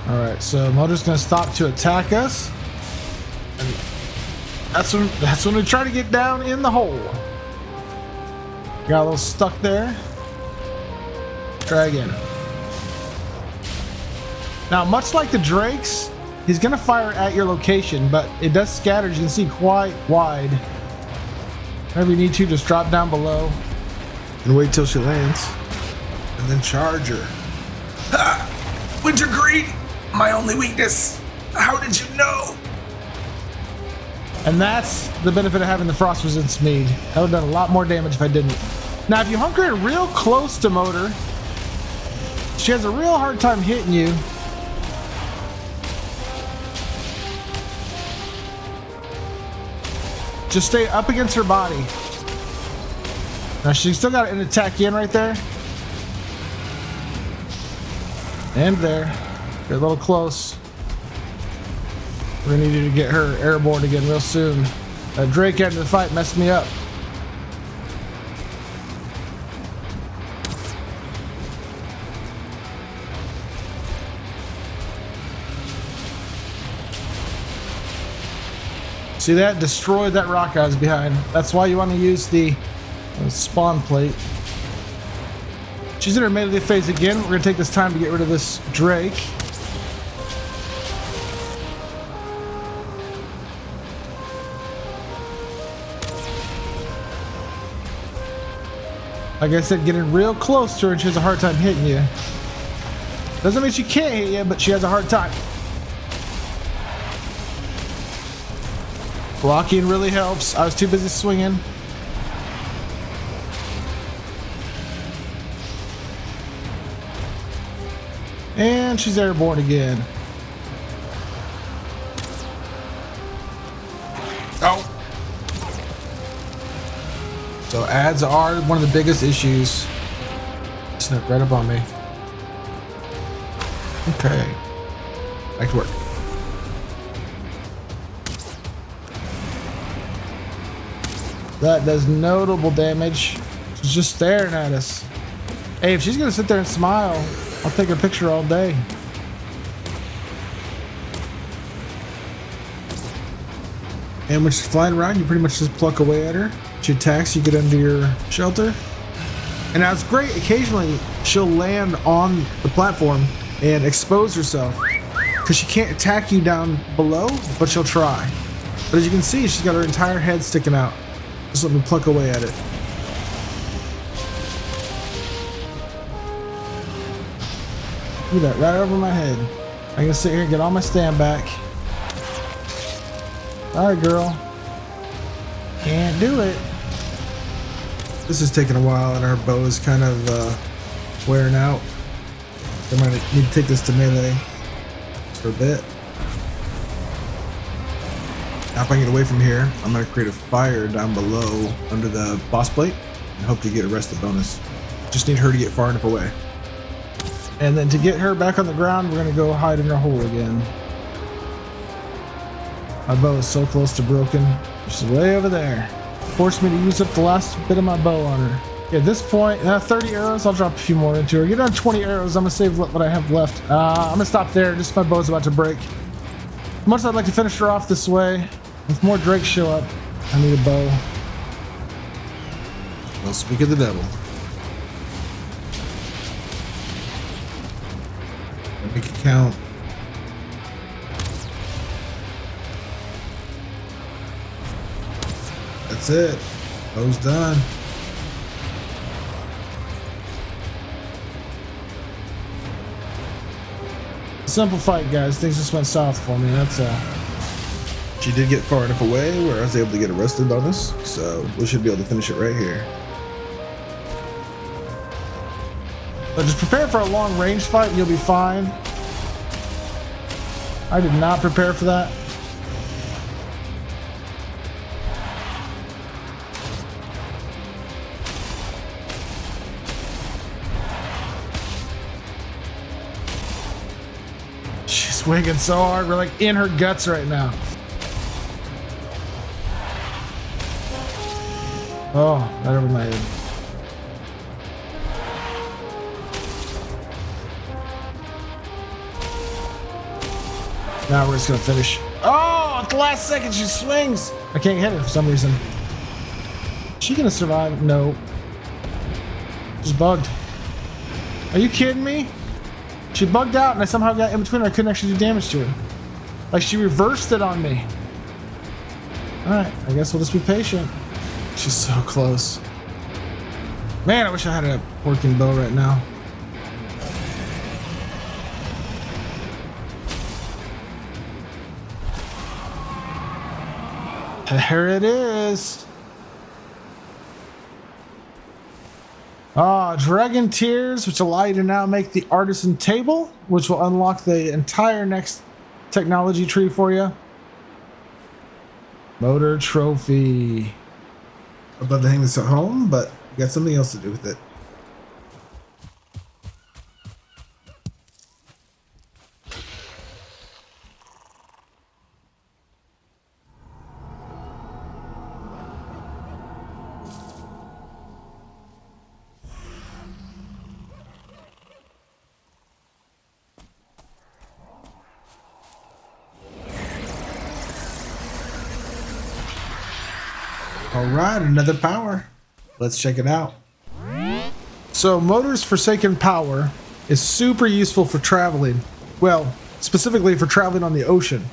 All right, so Motor's gonna stop to attack us. And that's when we try to get down in the hole. Got a little stuck there. Try again. Now, much like the drakes, he's gonna fire at your location, but it does scatter, as you can see, quite wide. Whenever you need to, just drop down below. And wait till she lands. And then charge her. Ha! Wintergreen! My only weakness! How did you know? And that's the benefit of having the frost resistance mead. I would have done a lot more damage if I didn't. Now, if you hunker in real close to Motor, she has a real hard time hitting you. Just stay up against her body. Now, she's still got an attack in right there. And there. You're a little close. We're gonna need you to get her airborne again real soon. Drake out in the fight messed me up. See that? Destroyed that rock I was behind. That's why you want to use the spawn plate. She's in her melee phase again. We're gonna take this time to get rid of this Drake. Like I said, getting real close to her and she has a hard time hitting you. Doesn't mean she can't hit you, but she has a hard time. Blocking really helps. I was too busy swinging. And she's airborne again. Oh. So ads are one of the biggest issues. Snuck right up on me. Okay. Back to work. That does notable damage. She's just staring at us. Hey, if she's gonna sit there and smile, I'll take her picture all day. And when she's flying around, you pretty much just pluck away at her. She attacks, you get under your shelter. And now it's great, occasionally she'll land on the platform and expose herself, because she can't attack you down below, but she'll try. But as you can see, she's got her entire head sticking out. Just let me pluck away at it. Look at that, right over my head. I can sit here and get all my stand back. Alright, girl. Can't do it. This is taking a while and our bow is kind of wearing out. I might need to take this to melee for a bit. Now if I can get away from here, I'm going to create a fire down below under the boss plate and hope to get a rest of bonus. Just need her to get far enough away. And then to get her back on the ground, we're going to go hide in her hole again. My bow is so close to broken. She's way over there. Forced me to use up the last bit of my bow on her. Yeah, at this point, 30 arrows, I'll drop a few more into her. Get on 20 arrows, I'm going to save what I have left. I'm going to stop there, just my bow's about to break. As much as I'd like to finish her off this way, if more drakes show up, I need a bow. Well, speak of the devil. Make it count. That's it. Bow's done. Simple fight, guys. Things just went south for me. That's She did get far enough away where I was able to get a rested bonus, so we should be able to finish it right here. But just prepare for a long range fight and you'll be fine. I did not prepare for that. She's swinging so hard, we're like in her guts right now. Oh, right over my head. Now we're just gonna finish. Oh, at the last second she swings. I can't hit her for some reason. Is she gonna survive? No. She's bugged. Are you kidding me? She bugged out and I somehow got in between her. I couldn't actually do damage to her. Like she reversed it on me. Alright, I guess we'll just be patient. She's so close. Man, I wish I had a working bow right now. Here it is. Dragon Tears, which allow you to now make the artisan table, which will unlock the entire next technology tree for you. Motor trophy. I'd love to hang this at home, but we got something else to do with it. Alright, another power. Let's check it out. So Motor's Forsaken Power is super useful for traveling. Well, specifically for traveling on the ocean.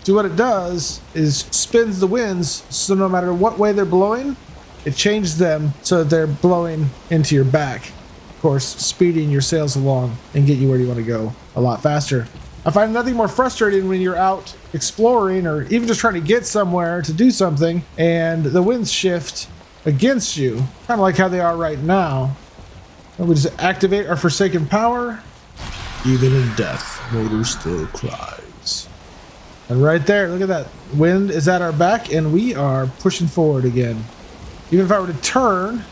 So what it does is spins the winds, so no matter what way they're blowing, it changes them so that they're blowing into your back. of course, speeding your sails along and get you where you want to go a lot faster. I find nothing more frustrating when you're out exploring or even just trying to get somewhere to do something and the winds shift against you, kind of like how they are right now. And we just activate our Forsaken Power. Even in death, motor still cries. And right there, look at that. Wind is at our back and we are pushing forward again. Even if I were to turn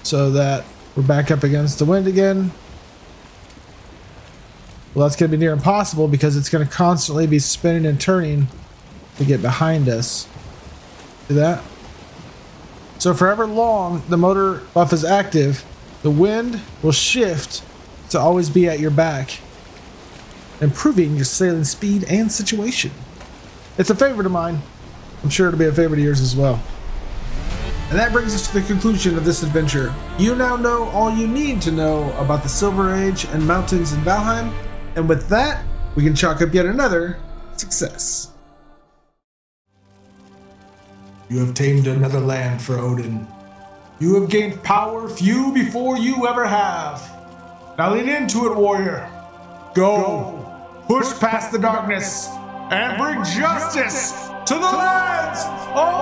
so that we're back up against the wind again, well, that's going to be near impossible because it's going to constantly be spinning and turning to get behind us. See that? So for however long the motor buff is active, the wind will shift to always be at your back, improving your sailing speed and situation. It's a favorite of mine. I'm sure it'll be a favorite of yours as well. And that brings us to the conclusion of this adventure. You now know all you need to know about the Silver Age and Mountains in Valheim. And with that, we can chalk up yet another success. You have tamed another land for Odin. You have gained power few before you ever have. Now lean into it, warrior. Go. Push past the darkness and bring justice to the lands of